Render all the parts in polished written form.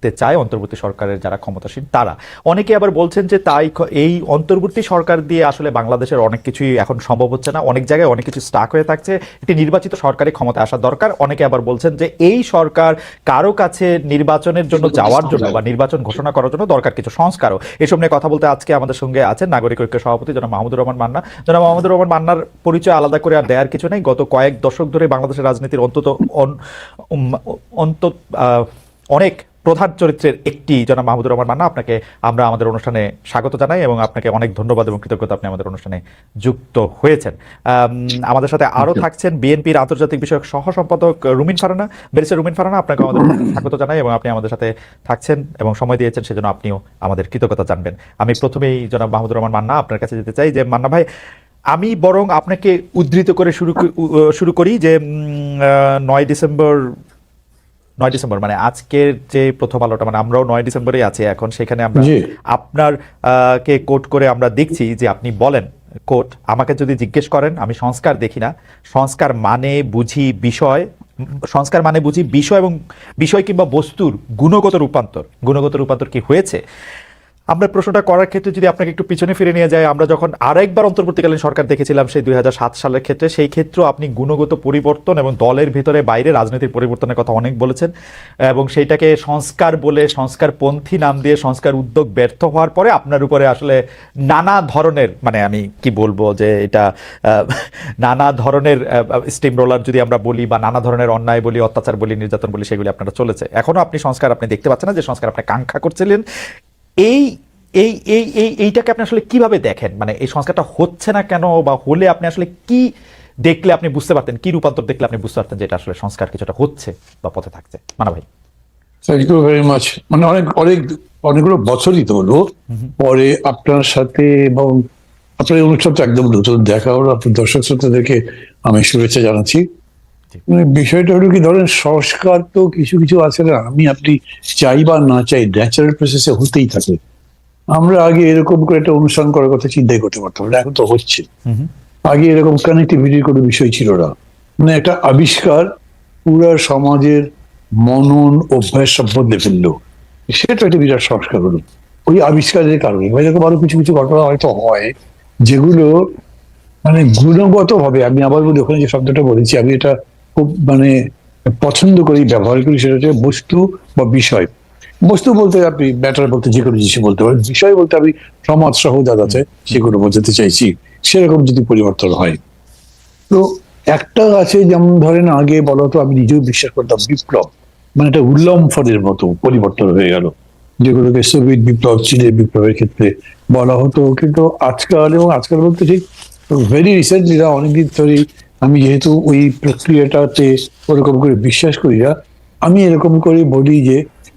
চায় অন্তর্বর্তী সরকারের যারা ক্ষমতাসীন তারা। অনেকে আবার বলছেন যে তাই এই অন্তর্বর্তী সরকার দিয়ে আসলে বাংলাদেশের অনেক কিছুই এখন সম্ভব হচ্ছে না, অনেক জায়গায় অনেক কিছু স্টাক হয়ে থাকছে, একটি নির্বাচিত সরকারি ক্ষমতা আসা দরকার। অনেকে আবার বলছেন যে এই সরকার কারো কাছে নির্বাচনের জন্য যাওয়ার জন্য বা নির্বাচন ঘোষণা করার জন্য দরকার কিছু সংস্কারও। এসব নিয়ে কথা বলতে আজকে আমাদের সঙ্গে আছেন নাগরিক ঐক্যের সভাপতি জনাব মাহমুদুর রহমান মান্না। জনাব মাহমুদুর রহমান মান্নার পরিচয় আলাদা করে আর দেওয়ার কিছু নেই। গত কয়েক দশক ধরে বাংলাদেশের রাজনীতির অন্তত অনেক প্রধান চরিত্রের একটি জনাব মাহমুদুর রহমান মান্না, আপনাকে আমরা আমাদের অনুষ্ঠানে স্বাগত জানাই এবং আপনাকে অনেক ধন্যবাদ এবং কৃতজ্ঞতা, আপনি আমাদের অনুষ্ঠানে যুক্ত হয়েছেন। আমাদের সাথে আরও থাকছেন বিএনপির আন্তর্জাতিক বিষয়ক সহ সম্পাদক রুমিন ফারহানা, ব্যারিস্টার রুমিন ফারহানা, আপনাকে আমাদের স্বাগত জানাই এবং আপনি আমাদের সাথে থাকছেন এবং সময় দিয়েছেন সেজন্য আপনিও আমাদের কৃতজ্ঞতা জানবেন। আমি প্রথমেই জনাব মাহমুদুর রহমান মান্না আপনার কাছে যেতে চাই যে মান্না ভাই, আমি বরং আপনাকে উদ্ধৃত করে শুরু করি যে 9 ডিসেম্বর মানে আজকের যে প্রথম আলোটা, মানে আমরাও 9 ডিসেম্বরেই আছি এখন, সেখানে আমরা আপনার কে কোট করে আমরা দেখছি যে আপনি বলেন, কোট, আমাকে যদি জিজ্ঞেস করেন আমি সংস্কার দেখি না, সংস্কার মানে বুঝি বিষয় এবং বিষয় কিংবা বস্তুর গুণগত রূপান্তর কি হয়েছে। আমরা প্রশ্নটা করার ক্ষেত্রে যদি আপনাকে একটু পিছনে ফিরে নিয়ে যায়, আমরা যখন আরেকবার অন্তর্বর্তীকালীন সরকার দেখেছিলাম সেই 2007 সালের ক্ষেত্রে, সেই ক্ষেত্রেও আপনি গুণগত পরিবর্তন এবং দলের ভিতরে বাইরে রাজনীতির পরিবর্তনের কথা অনেক বলেছেন এবং সেইটাকে সংস্কার বলে সংস্কারপন্থী নাম দিয়ে সংস্কার উদ্যোগ ব্যর্থ হওয়ার পরে আপনার উপরে আসলে নানা ধরনের, মানে আমি কি বলবো যে এটা নানা ধরনের স্টিম রোলার যদি আমরা বলি বা নানা ধরনের অন্যায় বলি, অত্যাচার বলি, নির্যাতন বলি, সেগুলি আপনারা চলেছে। এখনো আপনি সংস্কার আপনি দেখতে পাচ্ছেন না, যে সংস্কার আপনি কাঙ্ক্ষা করছিলেন। এইটাকে আপনি আসলে কিভাবে দেখেন? মানে এই সংস্কারটা হচ্ছে না কেন, বা হলে আপনি আসলে কি দেখলে আপনি বুঝতে পারতেন, কি রূপান্তর দেখলে আপনি বুঝতে পারতেন যে এটা আসলে সংস্কার কিছুটা হচ্ছে বা পথে থাকছে? মানা ভাই। Thank you very much. মানে অনেকগুলো বছরই তো হলো পরে আপনার সাথে, এবং আপনার অনুষ্ঠান তো একদম নতুন দেখা হলো, আপনার দর্শক শ্রোতাদেরকে আমি শুভেচ্ছা জানাচ্ছি। বিষয়টা হলো কি, ধরেন সংস্কার তো কিছু কিছু আছে না, আপনি চাই বা না চাই ন্যাচারাল প্রসেসে হতেই থাকে। আমরা আগে এরকম করে একটা অনুষ্ঠান করার কথা চিন্তাই করতে পারতাম না, এখন তো হচ্ছে। আগে এরকম কানেক্টিভিটির কোনো বিষয় ছিল না, মানে একটা আবিষ্কার পুরা সমাজের মনন অভ্যাস সব বদলে ফেললো, সেটা একটা বিরাট সংস্কার হলো ওই আবিষ্কারের কারণে। এরকম আরো কিছু কিছু ঘটনা হয়তো হয় যেগুলো মানে গুণগত ভাবে, আমি আবার বলি, ওখানে যে শব্দটা বলেছি আমি এটা খুব মানে পছন্দ করি, ব্যবহার করি, সেটা হচ্ছে বস্তু বা বিষয়। বস্তু বলতে আপনি ম্যাটার বলতে যে কোনো জিনিস বলতে পারেন, বিষয় বলতে আমি সমাজ সহ যা আছে সেগুলো বোঝাতে চাইছি। সেরকম যদি পরিবর্তন হয়, তো একটা আছে, যেমন ধরেন আগে বলা হতো, আমি নিজেও বিশ্বাস করতাম, বিপ্লব মানে একটা উল্লম্ফনের মতো পরিবর্তন হয়ে গেল, যেগুলোকে সোভিয়েত বিপ্লব, চীনের বিপ্লবের ক্ষেত্রে বলা হতো। কিন্তু আজকাল বলতে ঠিক ভেরি রিসেন্টলি না, অনেকদিন ধরেই আমি যেহেতু ওই প্রক্রিয়াটাতে ওরকম করে বিশ্বাস করি না, আমি এরকম করে বলি যে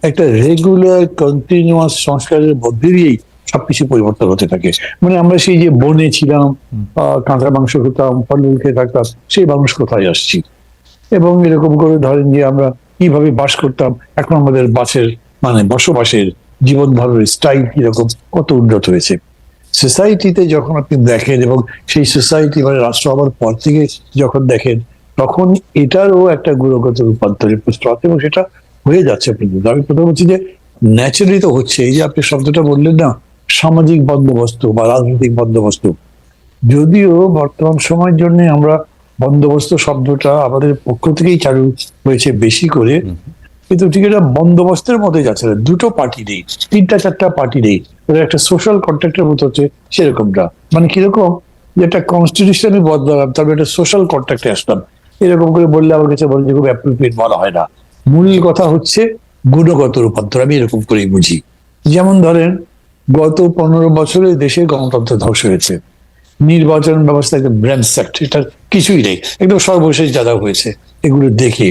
একটা রেগুলার কন্টিনিউয়াস সংস্কারের মধ্যে দিয়েই সবকিছু পরিবর্তন হতে থাকে। মানে আমরা সেই যে বনে ছিলাম, কাঁচা মাংস খেতাম, ফল খেয়ে থাকতাম, সেই মানুষ কোথায় আসছি। এবং এরকম করে ধরেন যে আমরা কিভাবে বাস করতাম, এখন আমাদের বসবাসের জীবন ধারণের স্টাইল কিরকম, কত উন্নত হয়েছে সোসাইটিতে। যখন আপনি দেখেন, এবং সেই সোসাইটি মানে রাষ্ট্র হওয়ার পর থেকে যখন দেখেন, তখন এটারও একটা গুণগত রূপান্তরের প্রশ্ন আছে, এবং সেটা হয়ে যাচ্ছে। আমি প্রথম হচ্ছে যে ন্যাচারালি তো হচ্ছে। এই যে আপনি শব্দটা বললেন না, সামাজিক বন্দোবস্ত বা রাজনৈতিক বন্দোবস্ত, যদিও বর্তমান সময়ের জন্য আমরা বন্দোবস্ত শব্দটা আমাদের পক্ষ থেকেই চালু হয়েছে বেশি করে, কিন্তু ঠিক এটা বন্দোবস্তের মধ্যে যাচ্ছে না। দুটো পার্টি নেই, তিনটা চারটা পার্টি নেই, একটা সোশ্যাল কন্ট্রাক্টের মতো হচ্ছে সেরকমটা। মানে কিরকম, যে একটা কনস্টিটিউশনে বদলালাম, তবে একটা সোশ্যাল কন্ট্রাক্টে আসলাম, এরকম করে বললে আমার কাছে বলে যে খুব অ্যাপ্রোপ্রিয়েট বলা হয় না। মূল কথা হচ্ছে গুণগত রূপান্তর, আমি এরকম করেই বুঝি। যেমন ধরেন গত 15 বছরে দেশের গণতন্ত্র ধ্বংস হয়েছে, নির্বাচন ব্যবস্থা একদম র্যানস্যাক্ট, এটা কিছুই নেই, একদম সর্বশেষ যা হয়েছে এগুলো দেখে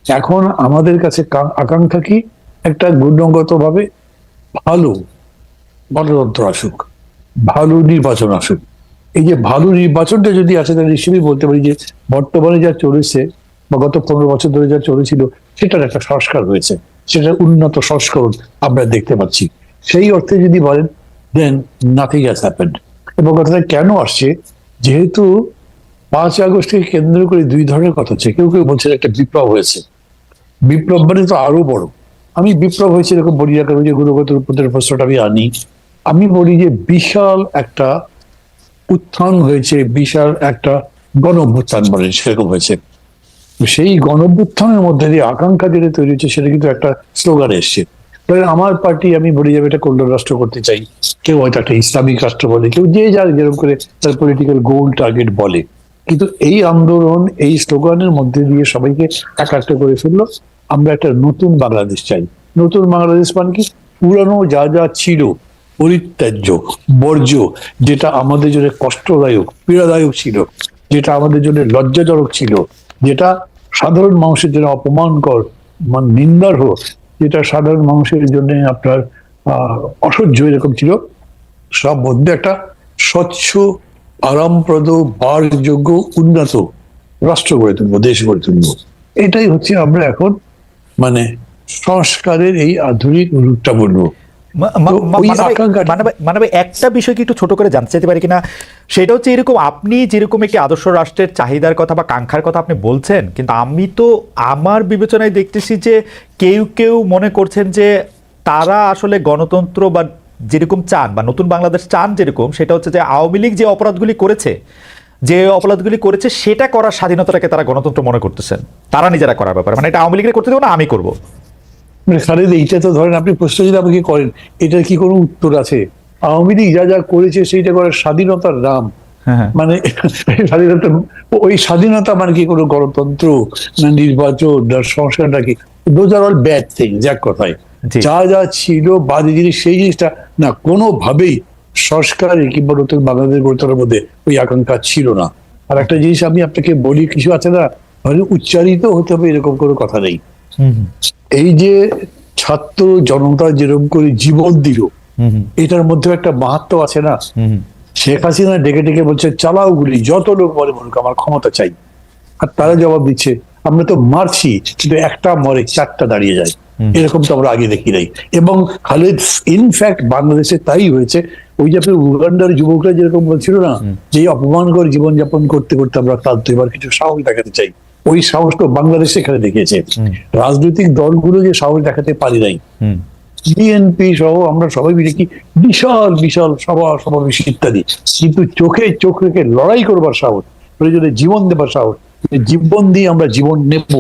এখন আমাদের কাছে আকাঙ্ক্ষা কি, একটা গুণগত ভাবে ভালো গণতন্ত্র আসুক, ভালো নির্বাচন আসুক। এই যে ভালো নির্বাচনটা যদি আসে, তাহলে নিশ্চয়ই বলতে পারি যে বর্তমানে যা চলেছে বা গত 15 বছর ধরে যা চলেছিল, সেটার একটা সংস্কার হয়েছে, সেটার উন্নত সংস্করণ আমরা দেখতে পাচ্ছি। সেই অর্থে যদি বলেন, দেন নাথিং হ্যাজ হ্যাপেন্ড। এবং কথাটা কেন আসছে, যেহেতু 5 আগস্টকে কেন্দ্র করে দুই ধরনের কথা হচ্ছে। কেউ কেউ বলছে একটা বিপ্লব হয়েছে, বিপ্লব মানে তো আরো বড়, আমি বিপ্লব হয়েছে এরকম বলি না, কারণ যে গুণগত রূপান্তরের প্রশ্নটা আমি আনি, আমি বলি যে বিশাল একটা উত্থান হয়েছে, বিশাল একটা গণ অভ্যুত্থান বলে সেরকম হয়েছে। সেই গণ অভ্যুত্থানের মধ্যে দিয়ে আকাঙ্ক্ষা যেটা তৈরি হচ্ছে সেটা কিন্তু একটা স্লোগান এসছে। আমার পার্টি, আমি বলি যাবে এটা কল্যাণ রাষ্ট্র করতে চাই, কেউ হয়তো একটা ইসলামিক রাষ্ট্র বলে, কেউ যে যার যেরকম করে তার পলিটিক্যাল গোল টার্গেট বলে। কিন্তু এই আন্দোলন, এই স্লোগানের মধ্যে দিয়ে সবাইকে একাত্ম করে ফেললো, আমরা একটা নতুন বাংলাদেশ চাই। নতুন বাংলাদেশ মানে কি, পুরানো যা যা ছিল পরিত্যাজ্য, বর্জ্য, যেটা আমাদের জন্য কষ্টদায়ক, পীড়াদায়ক ছিল, যেটা আমাদের জন্য লজ্জাজনক ছিল, যেটা সাধারণ মানুষের জন্য অপমানকর, মানে নিন্দার হোক, যেটা সাধারণ মানুষের জন্য আপনার অসহ্য এরকম ছিল, সব মধ্যে একটা স্বচ্ছ, আরামপ্রদ, বাসযোগ্য, উন্নত রাষ্ট্র গড়ে তুলবো, দেশ গড়ে তুলবো। এটাই হচ্ছে আমরা এখন মানে সংস্কারের এই আধুনিক রূপটা বলবো। মানে একটা বিষয় কি একটু ছোট করে জানতে চাইতে পারি কিনা, সেটা হচ্ছে এরকম আপনি যেরকম একটি আদর্শ রাষ্ট্রের চাহিদার কথা বা কাঙ্ক্ষার কথা আপনি বলছেন, কিন্তু আমি তো আমার বিবেচনায় দেখতেছি যে কেউ কেউ মনে করছেন যে তারা আসলে গণতন্ত্র বা যেরকম চান বা নতুন বাংলাদেশ চান যেরকম, সেটা হচ্ছে যে আওয়ামী লীগ যে অপরাধগুলি করেছে সেটা করার স্বাধীনতাটাকে তারা গণতন্ত্র মনে করতেছেন, তারা নিজেরা করার ব্যাপার, মানে এটা আওয়ামী লীগের করতে দেবো না, আমি করবো। খালেদ, এইটা তো ধরেন আপনি প্রশ্ন যদি আমাকে করেন, এটার কি কোনো উত্তর আছে? আওয়ামী লীগ যা যা করেছে সেইটা করার স্বাধীনতার নাম, মানে স্বাধীনতা, ওই স্বাধীনতা মানে কি কোনো গণতন্ত্র না নির্বাচন না সংস্কার নাকি? Those are all bad things, এক কথায়। যা যা ছিল বাজে জিনিস, সেই জিনিসটা না কোনোভাবেই সংস্কারে কিংবা নতুন বাংলাদেশ গড়ে তোলার মধ্যে ওই আকাঙ্ক্ষা ছিল না। আর একটা জিনিস আমি আপনাকে বলি, কিছু আছে না, উচ্চারিত হতে হবে এরকম কোনো কথা নেই। এই যে ছাত্র জনতা যেরকম করে জীবন দিল, এটার মধ্যে একটা মাহাত্ম্য আছে না। শেখ হাসিনা ডেকে ডেকে বলছে চালাও গুলি, যত লোক বলে বলুক, আমার ক্ষমতা চাই। আর তারা জবাব দিচ্ছে আমরা তো মারছি, কিন্তু একটা মরে চারটা দাঁড়িয়ে যায়, এরকম তো আমরা আগে দেখি নাই। এবং খালেদ, ইনফ্যাক্ট বাংলাদেশে তাই হয়েছে। ওই যে আপনার উগান্ডার যুবকরা যেরকম বলছিল না, যে অপমানকর জীবনযাপন করতে করতে আমরা ক্লান্ত, এবার কিছু সাহস দেখাতে চাই, ওই সাহসটা বাংলাদেশে এখানে দেখিয়েছে। রাজনৈতিক দলগুলো যে সাহস দেখাতে পারি নাই, বিএনপি সহ আমরা সবাই মিলে কি বিশাল বিশাল সমাবেশ ইত্যাদি, কিন্তু চোখে চোখ রেখে লড়াই করবার সাহস, প্রয়োজনে জীবন দেবার সাহস, জীবন দিয়ে আমরা জীবন নেব,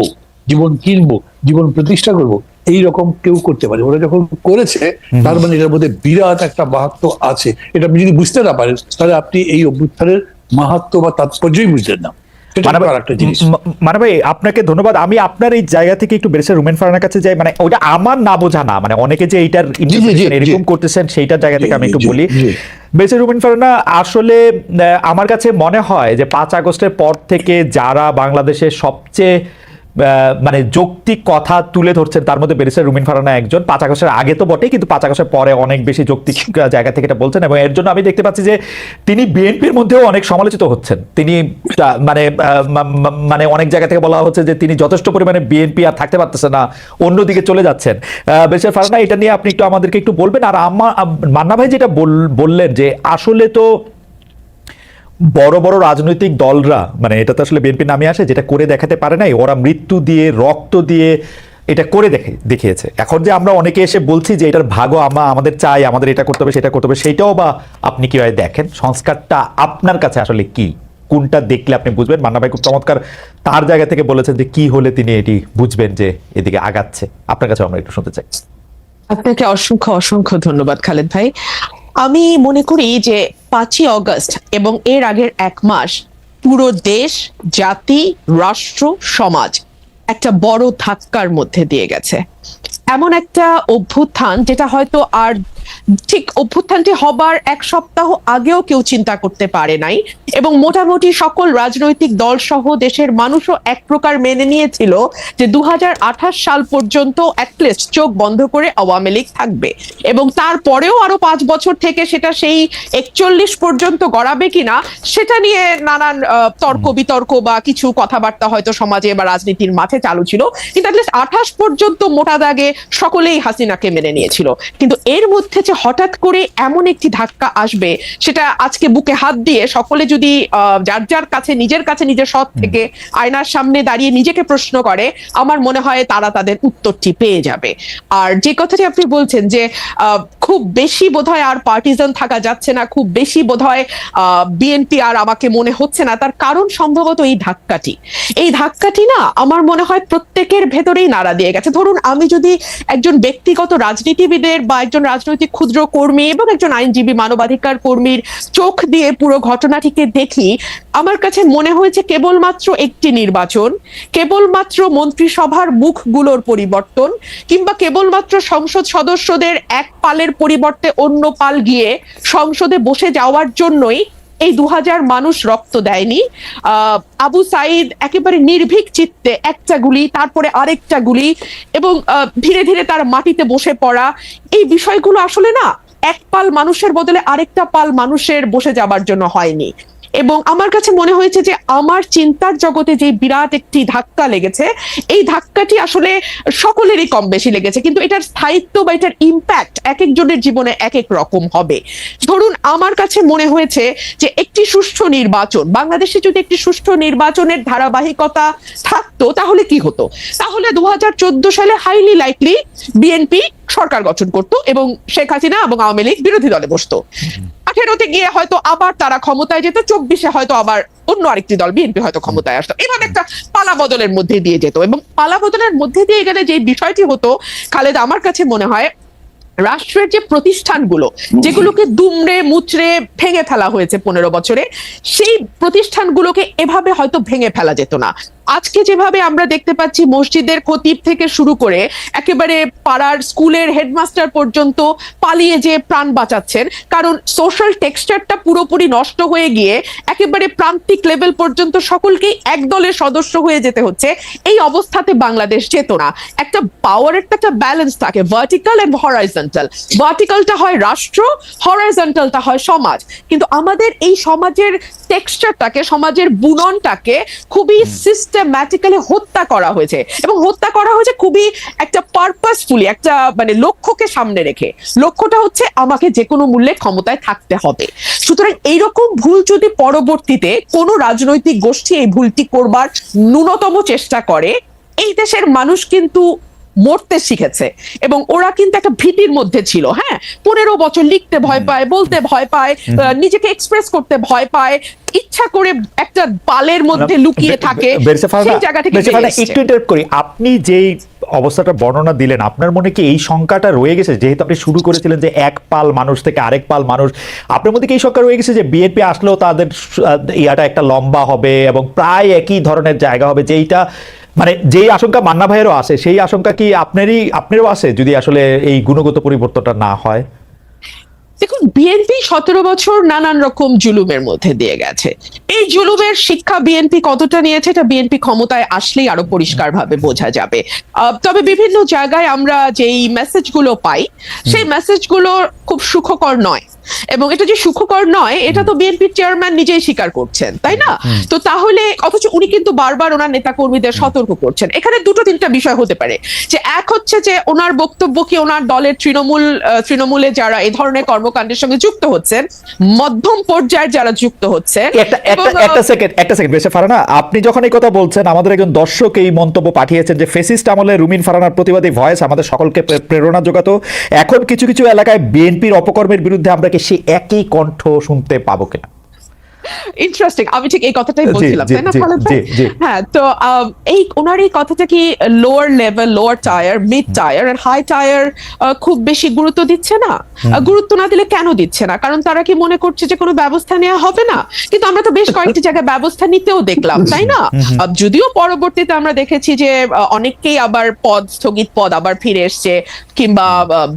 জীবন কিনবো, জীবন প্রতিষ্ঠা করব, এইরকম কেউ করতে পারে। ওরা যখন করেছে, তার মানে এটার মধ্যে বিরাট একটা মাহাত্ম্য আছে। এটা আপনি যদি বুঝতে না পারেন, তাহলে আপনি এই অভ্যুত্থানের মাহাত্ম্য বা তাৎপর্যই বুঝলেন না। মানে ভাই আপনাকে ধন্যবাদ। আমি আপনার এই জায়গা থেকে একটু ব্যারিস্টার রুমেন ফারহানার কাছে যাই, মানে ওইটা আমার না বোঝা না, মানে অনেকে যে এইটার এরকম করতেছেন সেইটার জায়গা থেকে আমি একটু বলি। ব্যারিস্টার রুমেন ফারহানা, আসলে আমার কাছে মনে হয় যে 5 আগস্টের পর থেকে যারা বাংলাদেশের সবচেয়ে মানে যৌক্তিক কথা তুলে ধরছেন, তার মধ্যে ব্যারিস্টার রুমিন ফারহানা একজন। 5 আগস্টের আগে তো বটেই, কিন্তু 5 আগস্টের পরে অনেক বেশি যৌক্তিক জায়গা থেকে এটা বলছেন, এবং এর জন্য আমি দেখতে পাচ্ছি যে তিনি বিএনপির মধ্যেও অনেক সমালোচিত হচ্ছেন। তিনি মানে অনেক জায়গা থেকে বলা হচ্ছে যে তিনি যথেষ্ট পরিমাণে বিএনপি আর থাকতে পারতেছে না, অন্যদিকে চলে যাচ্ছেন। ব্যারিস্টার ফারহানা, এটা নিয়ে আপনি একটু আমাদেরকে একটু বলবেন। আর মান্না ভাই যেটা বললেন যে আসলে তো বড় বড় রাজনৈতিক দলরা, মানে এটা তো আসলে বিএনপি নামে আসে, যেটা করে দেখাতে পারে নাই, ওরা মৃত্যু দিয়ে রক্ত দিয়ে এটা করে দেখিয়েছে। এখন যে আমরা অনেকে এসে বলছি যে এটার ভাগও আমাদের চাই, আমাদের এটা করতে হবে সেটা করতে হবে, সেইটাও বা আপনি কিভাবে দেখেন? সংস্কারটা আপনার কাছে আসলে কি, কোনটা দেখলে আপনি বুঝবেন? মান্না ভাই খুব চমৎকার তার জায়গা থেকে বলেছেন যে কি হলে তিনি এটি বুঝবেন যে এদিকে আগাচ্ছে। আপনার কাছে আমরা একটু শুনতে চাই। আপনাকে অসংখ্য অসংখ্য ধন্যবাদ খালেদ ভাই। আমি মনে করি যে 5ই অগস্ট এবং এর আগের 1 মাস পুরো দেশ, জাতি, রাষ্ট্র, সমাজ একটা বড় ধাক্কার মধ্যে দিয়ে গেছে। এমন একটা অভ্যুত্থান যেটা হয়তো আর ঠিক অভ্যুত্থানটি হবার 1 সপ্তাহ আগেও কেউ চিন্তা করতে পারে নাই, এবং মোটামুটি সকল রাজনৈতিক দল সহ দেশের মানুষও এক প্রকার মেনে নিয়েছিল যে 2028 সাল পর্যন্ত অ্যাটলিস্ট চোখ বন্ধ করে আওয়ামী লীগ থাকবে, এবং তারপরেও আরো 5 বছর থেকে সেটা সেই 41 পর্যন্ত গড়াবে কিনা সেটা নিয়ে নানান তর্ক বিতর্ক বা কিছু কথাবার্তা হয়তো সমাজে বা রাজনীতির মাঠে চালু ছিল, কিন্তু অ্যাটলিস্ট 28 পর্যন্ত মোটা দাগে সকলেই হাসিনাকে মেনে নিয়েছিল। কিন্তু এর মধ্যে যে হঠাৎ করে এমন একটি ধাক্কা আসবে, সেটা আজকে বুকে হাত দিয়ে সকলে যদি যার যার কাছে নিজের সৎ থেকে আয়নার সামনে দাঁড়িয়ে নিজেকে প্রশ্ন করে, আমার মনে হয় তারা তাদের উত্তরটি পেয়ে যাবে। আর যে কথাটি আপনি বলছেন যে খুব বেশি বোধহয় আর পার্টিজান থাকা যাচ্ছে না, খুব বেশি বোধহয় বিএনপি আর আমাকে মনে হচ্ছে না, তার কারণ সম্ভবত এই ধাক্কাটি না আমার মনে হয় প্রত্যেকের ভেতরেই নাড়া দিয়ে গেছে। ধরুন আমি যদি একজন ব্যক্তিগত রাজনীতিবিদের বা একজন রাজনৈতিক ক্ষুদ্র কর্মী এবং একজন আইনজীবী মানবাধিকার কর্মীর চোখ দিয়ে পুরো ঘটনাটিকে দেখি, আমার কাছে মনে হয়েছে কেবলমাত্র একটি নির্বাচন, কেবলমাত্র মন্ত্রিসভার মুখগুলোর পরিবর্তন, কিংবা কেবলমাত্র সংসদ সদস্যদের এক পালের পরিবর্তে অন্য পাল গিয়ে সংসদে বসে যাওয়ার জন্যই এই 2000 মানুষ রক্ত দেয়নি। আবু সাইদ একেবারে নির্ভীক চিত্তে একটা গুলি, তারপরে আরেকটা গুলি, এবং ধীরে ধীরে তার মাটিতে বসে পড়া, এই বিষয়গুলো আসলে না এক পাল মানুষের বদলে আরেকটা পাল মানুষের বসে যাবার জন্য হয়নি। এবং আমার কাছে মনে হয়েছে যে আমার চিন্তার জগতে যে বিরাট একটি ধাক্কা লেগেছে, এই ধাক্কাটি আসলে সকলেরই কম বেশি লেগেছে, কিন্তু এটার স্থায়িত্ব বা এটার ইম্প্যাক্ট এক একজনের জীবনে এক এক রকম হবে। ধরুন আমার কাছে মনে হয়েছে যে একটি সুষ্ঠু নির্বাচন, বাংলাদেশে যদি একটি সুষ্ঠু নির্বাচনের ধারাবাহিকতা থাকতো তাহলে কি হতো? তাহলে 2014 সালে হাইলি লাইকলি বিএনপি সরকার গঠন করতো এবং শেখ হাসিনা এবং আওয়ামী লীগ বিরোধী দলে বসতো। 18-তে গিয়ে হয়তো আবার তারা ক্ষমতায় যেত, 24-এ হয়তো আবার অন্য আরেকটি দল বিএনপি হয়তো ক্ষমতায় আসতো। এভাবে একটা পালা বদলের মধ্যে দিয়ে যেত, এবং পালা বদলের মধ্যে দিয়ে গেলে যে বিষয়টি হতো খালেদ, আমার কাছে মনে হয় রাষ্ট্রের যে প্রতিষ্ঠানগুলো যেগুলোকে দুমড়ে মুচড়ে ভেঙে ফেলা হয়েছে 15 বছরে, সেই প্রতিষ্ঠানগুলোকে এভাবে হয়তো ভেঙে ফেলা যেত না। আজকে যেভাবে আমরা দেখতে পাচ্ছি মসজিদের খতিব থেকে শুরু করে একেবারে পাড়ার স্কুলের হেডমাস্টার পর্যন্ত পালিয়ে যে প্রাণ বাঁচাচ্ছেন, কারণ সোশ্যাল টেক্সচারটা পুরোপুরি নষ্ট হয়ে গিয়ে একেবারে প্রান্তিক লেভেল পর্যন্ত সকলকেই এক দলের সদস্য হয়ে যেতে হচ্ছে। এই অবস্থাতে বাংলাদেশ যেত না। একটা পাওয়ারের একটা ব্যালেন্স থাকে, ভার্টিক্যাল এন্ড হরাইজন্টাল। ভার্টিক্যালটা হয় রাষ্ট্র, হরাইজন্টালটা হয় সমাজ। কিন্তু আমাদের এই সমাজের টেক্সচারটাকে, সমাজের বুননটাকে খুবই সিস্টেম্যাটিক্যালি হত্যা করা হয়েছে, এবং হত্যা করা হয়েছে খুবই একটা পারপাসফুলি, একটা মানে লক্ষ্যকে সামনে রেখে। লক্ষ্যটা হচ্ছে আমাকে যে কোনো মূল্যে ক্ষমতায় থাকতে হবে। সুতরাং এইরকম ভুল যদি পরবর্তীতে কোনো রাজনৈতিক গোষ্ঠী এই ভুলটি করবার ন্যূনতম চেষ্টা করে, এই দেশের মানুষ কিন্তু মরতে শিখেছে, এবং ওরা কিন্তু একটা ভীতির মধ্যে ছিল। হ্যাঁ, 15 বছর লিখতে ভয় পায়, বলতে ভয় পায়, নিজেকে এক্সপ্রেস করতে ভয় পায়, ইচ্ছা করে একটা পালের মধ্যে লুকিয়ে থাকে। সেই জায়গা থেকে একটু ইন্টারাপ্ট করি, আপনি যেই অবস্থাটা বর্ণনা দিলেন, আপনার মনে কি এই সংখ্যাটা রয়ে গেছে? যেহেতু আপনি শুরু করেছিলেন যে এক পাল মানুষ থেকে আরেক পাল মানুষ, আপনার মধ্যে কি এই সংখ্যা রয়ে গেছে যে বিএনপি আসলেও তাদের ইয়াটা একটা লম্বা হবে এবং প্রায় একই ধরনের জায়গা হবে, যেইটা মানে যেই আশঙ্কা মান্না ভাইয়েরও আছে, সেই আশঙ্কা কি আপনারও আছে যদি আসলে এই গুণগত পরিবর্তনটা না হয়? দেখুন, বিএনপি 17 বছর নানান রকম জুলুমের মধ্যে দিয়ে গেছে। এই জুলুমের শিক্ষা বিএনপি কতটা নিয়েছে এটা বিএনপি ক্ষমতায় আসলেই আরো পরিষ্কারভাবে বোঝা যাবে। তবে বিভিন্ন জায়গায় আমরা যেই মেসেজগুলো পাই, সেই মেসেজগুলো খুব সুখকর নয়, এবং এটা যে সুখকর নয় এটা তো বিএনপির চেয়ারম্যান নিজেই স্বীকার করছেন, তাই না? তো তাহলে অথচ উনি কিন্তু বারবার ওনার নেতাকর্মীদের সতর্ক করছেন। এখানে দুটো তিনটা বিষয় হতে পারে, যে এক হচ্ছে যে ওনার বক্তব্য কি ওনার দলের তৃণমূলে যারা এই ধরনের কর্মকাণ্ডের সঙ্গে যুক্ত হচ্ছেন, মধ্যম পর্যায়ের যারা যুক্ত হচ্ছে। একটা সেকেন্ড বেশি ফারানা, আপনি যখন এই কথা বলছেন, আমাদের একজন দর্শক এই মন্তব্য পাঠিয়েছেন যে ফেসিস্ট আমলে রুমিন ফারানার প্রতিবাদী ভয়েস আমাদের সকলকে প্রেরণা যোগাতো, এখন কিছু কিছু এলাকায় বিএনপির অপকর্মের বিরুদ্ধে আমরা কি সেই একই কণ্ঠ শুনতে পাবো কিনা? ইন্টারেস্টিং, আমি ঠিক এই কথাটাই বলছিলাম, তাই না খালেদ ভাই? হ্যাঁ, তো এই ওনার এই কথাটা কি lower level, lower tier, mid tier আর হাই টায়ার খুব বেশি গুরুত্ব দিচ্ছে না? গুরুত্ব না দিলে কেন দিচ্ছে না? কারণ তারা কি মনে করছে যে কোনো ব্যবস্থা নেওয়া হবে না? কিন্তু আমরা তো বেশ কয়েকটি জায়গায় ব্যবস্থা নিতেও দেখলাম, তাই না? যদিও পরবর্তীতে আমরা দেখেছি যে অনেককেই আবার স্থগিত পদ আবার ফিরে এসছে, কিংবা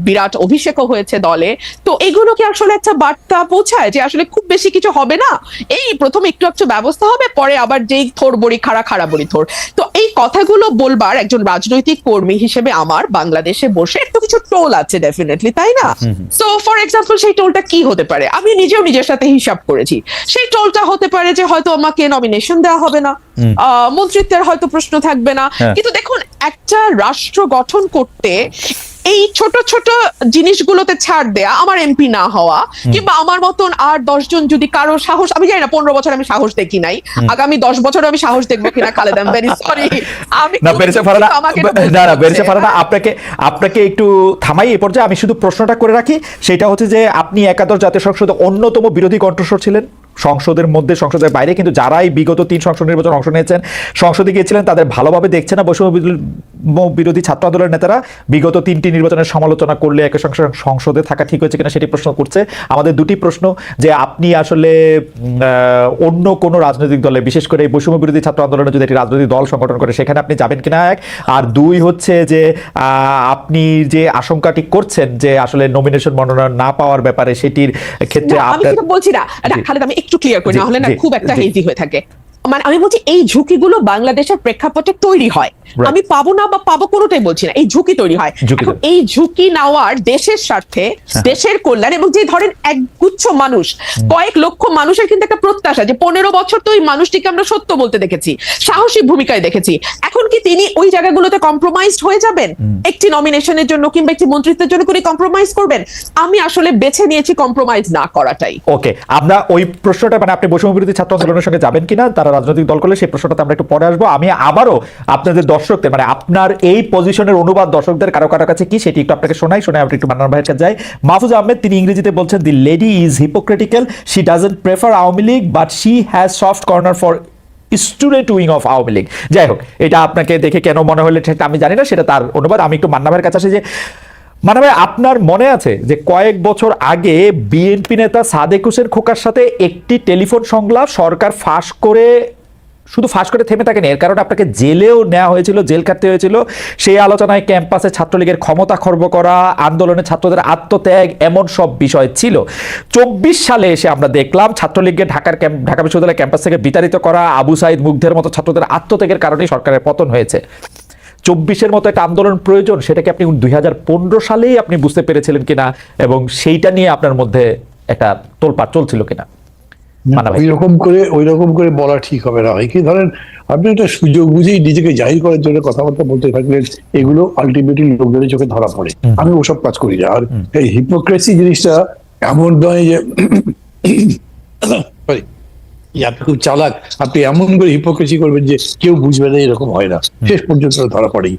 বিরাট অভিষেকও হয়েছে দলে। তো এগুলো কি আসলে একটা বার্তা পৌঁছায় যে আসলে খুব বেশি কিছু হবে না, এই প্রথম একটু ব্যবস্থা হবে, পরে আবার যেই থোর বড়ি খাড়া বড়ি থোর? তো এই কথাগুলো বলবার একজন রাজনৈতিক কর্মী হিসেবে আমার বাংলাদেশে বসে একটু কিছু টোল আছে ডেফিনেটলি, তাই না? সো ফর এক্সাম্পল, সেই টোলটা কি হতে পারে? আমি নিজেও নিজের সাথে হিসাব করেছি। সেই টোলটা হতে পারে যে হয়তো আমাকে নমিনেশন দেওয়া হবে না, মন্ত্রিত্বের হয়তো প্রশ্ন থাকবে না। কিন্তু দেখুন, একটা রাষ্ট্র গঠন করতে এই ছোট ছোট জিনিসগুলোতে ছাড় দেয়া, আমার এমপি না হওয়া, কিংবা আমার মতন আর 10 জন যদি কারো সাহস, আমি জানি না 15 বছর আমি সাহস দেখি নাই, আগামী 10 বছর আমি সাহস দেখবো কিনা Khaled, I am very sorry. আমি না বেরেছে ফারানা, আমাকে না বেরেছে ফারানা, আপনাকে একটু থামাই এই পর্যায়ে। আমি শুধু প্রশ্নটা করে রাখি, সেটা হচ্ছে যে আপনি একাদশ জাতীয় সংসদে অন্যতম বিরোধী কণ্ঠস্বর ছিলেন, সংসদের মধ্যে সংসদের বাইরে, কিন্তু যারাই বিগত 3 সংসদ নির্বাচন অংশ নিয়েছেন, সংসদে গিয়েছিলেন, তাদের ভালোভাবে দেখছে না বৈষম্য বিরোধী ছাত্র আন্দোলনের নেতারা বিগত 3টি নির্বাচনের সমালোচনা করলে একই সঙ্গে সংসদে থাকা ঠিক হয়েছে কিনা সেটি প্রশ্ন করছে। আমাদের দুটি প্রশ্ন, যে আপনি আসলে অন্য কোনো রাজনৈতিক দলে, বিশেষ করে এই বৈষম্য বিরোধী ছাত্র আন্দোলনে যদি একটি রাজনৈতিক দল সংগঠন করে সেখানে আপনি যাবেন কিনা, এক। আর দুই হচ্ছে যে আপনি যে আশঙ্কাটি করছেন যে আসলে নমিনেশন মনোনয়ন না পাওয়ার ব্যাপারে, সেটির ক্ষেত্রে আমি আপনার, সেটা বলছি না খালেদ, আমি একটু ক্লিয়ার করি, না হলে না খুব একটা হেজি হয়ে থাকে। মানে আমি বলছি এই ঝুঁকিগুলো বাংলাদেশের প্রেক্ষাপটে তৈরি হয়, আমি পাবো না বা পাবো কোনোটাই বলছি না, এই ঝুঁকি তৈরি হয়। এখন এই ঝুঁকি নেওয়ার দেশের স্বার্থে, দেশের কল্যাণ, এবং যে ধরেন একগুচ্ছ মানুষ, কয়েক লক্ষ মানুষের কিন্তু একটা প্রত্যাশা যে 15 বছর তো ওই মানুষটিকে আমরা সত্য বলতে দেখেছি, সাহসী ভূমিকায় দেখেছি, এখন কি তিনি ওই জায়গাগুলোতে কম্প্রোমাইজড হয়ে যাবেন? একটি নমিনেশনের জন্য কিংবা একটি মন্ত্রিত্বের জন্য করে কম্প্রোমাইজ করবেন? আমি আসলে বেছে নিয়েছি কম্প্রোমাইজ না করাটাই। ওকে, আমরা ওই প্রশ্নটা, মানে আপনি বৈষম্য বিরোধী ছাত্র আন্দোলনের সঙ্গে যাবেন কিনা, তারা রাজনৈতিক দল করলে, সেই প্রশ্নটাতে আমরা একটু পরে আসবো। আমি আবারও আপনাদের দর্শকদের, মানে আপনার এই পজিশনের অনুবাদ দর্শকদের কারো কারো কাছে কি সেটি একটু আপনাকে শোনাই, আপনি একটু মান্নান ভাইয়ের কাছে যাই। মাহফুজ আহমেদ তিনি ইংরেজিতে বলছেন, the lady is hypocritical, she doesn't prefer Awami League but she has soft corner for student wing of Awami League. যাই হোক, এটা আপনাকে দেখে কেন মনে হলো সেটা আমি জানি না, সেটা তার অনুবাদ। আমি একটু মান্না ভাইয়ের কাছে আসি, যে মান্না ভাই, আপনার মনে আছে যে কয়েক বছর আগে বিএনপি নেতা সাদেক হোসেন খোকার সাথে একটি টেলিফোন সংলাপ সরকার ফাঁস করে, শুধু ফাঁস করে থেমে থাকেনি, এর কারণে আপনাকে জেলেও নেওয়া হয়েছিল, জেল কাটতে হয়েছিল। সেই আলোচনায় ক্যাম্পাসে ছাত্রলীগের ক্ষমতা খর্ব করা, আন্দোলনে ছাত্রদের আত্মত্যাগ, এমন সব বিষয় ছিল। 24 সালে এসে আমরা দেখলাম ছাত্রলীগকে ঢাকা বিশ্ববিদ্যালয় ক্যাম্পাস থেকে বিতাড়িত করা, আবু সাইদ মুগ্ধের মতো ছাত্রদের আত্মত্যাগের কারণেই সরকারের পতন হয়েছে। 24-এর মতো একটা আন্দোলন প্রয়োজন, সেটাকে আপনি 2015 সালেই আপনি বুঝতে পেরেছিলেন কিনা, এবং সেইটা নিয়ে আপনার মধ্যে একটা তোলপাড় চলছিল কিনা? ওই রকম করে বলা ঠিক হবে না। কি ধরেন, আপনি একটা সুযোগ বুঝেই নিজেকে জাহির করার জন্য কথাবার্তা বলতে থাকলেন, এগুলো আলটিমেটলি লোকজনের চোখে ধরা পড়ে। আমি ওসব কাজ করি না। আর এই হিপোক্রেসি জিনিসটা এমন নয় যে আপনি খুব চালাক, আপনি এমন করে হিপোক্রেসি করবেন যে কেউ বুঝবে না, এরকম হয় না, শেষ পর্যন্ত ধরা পড়েই।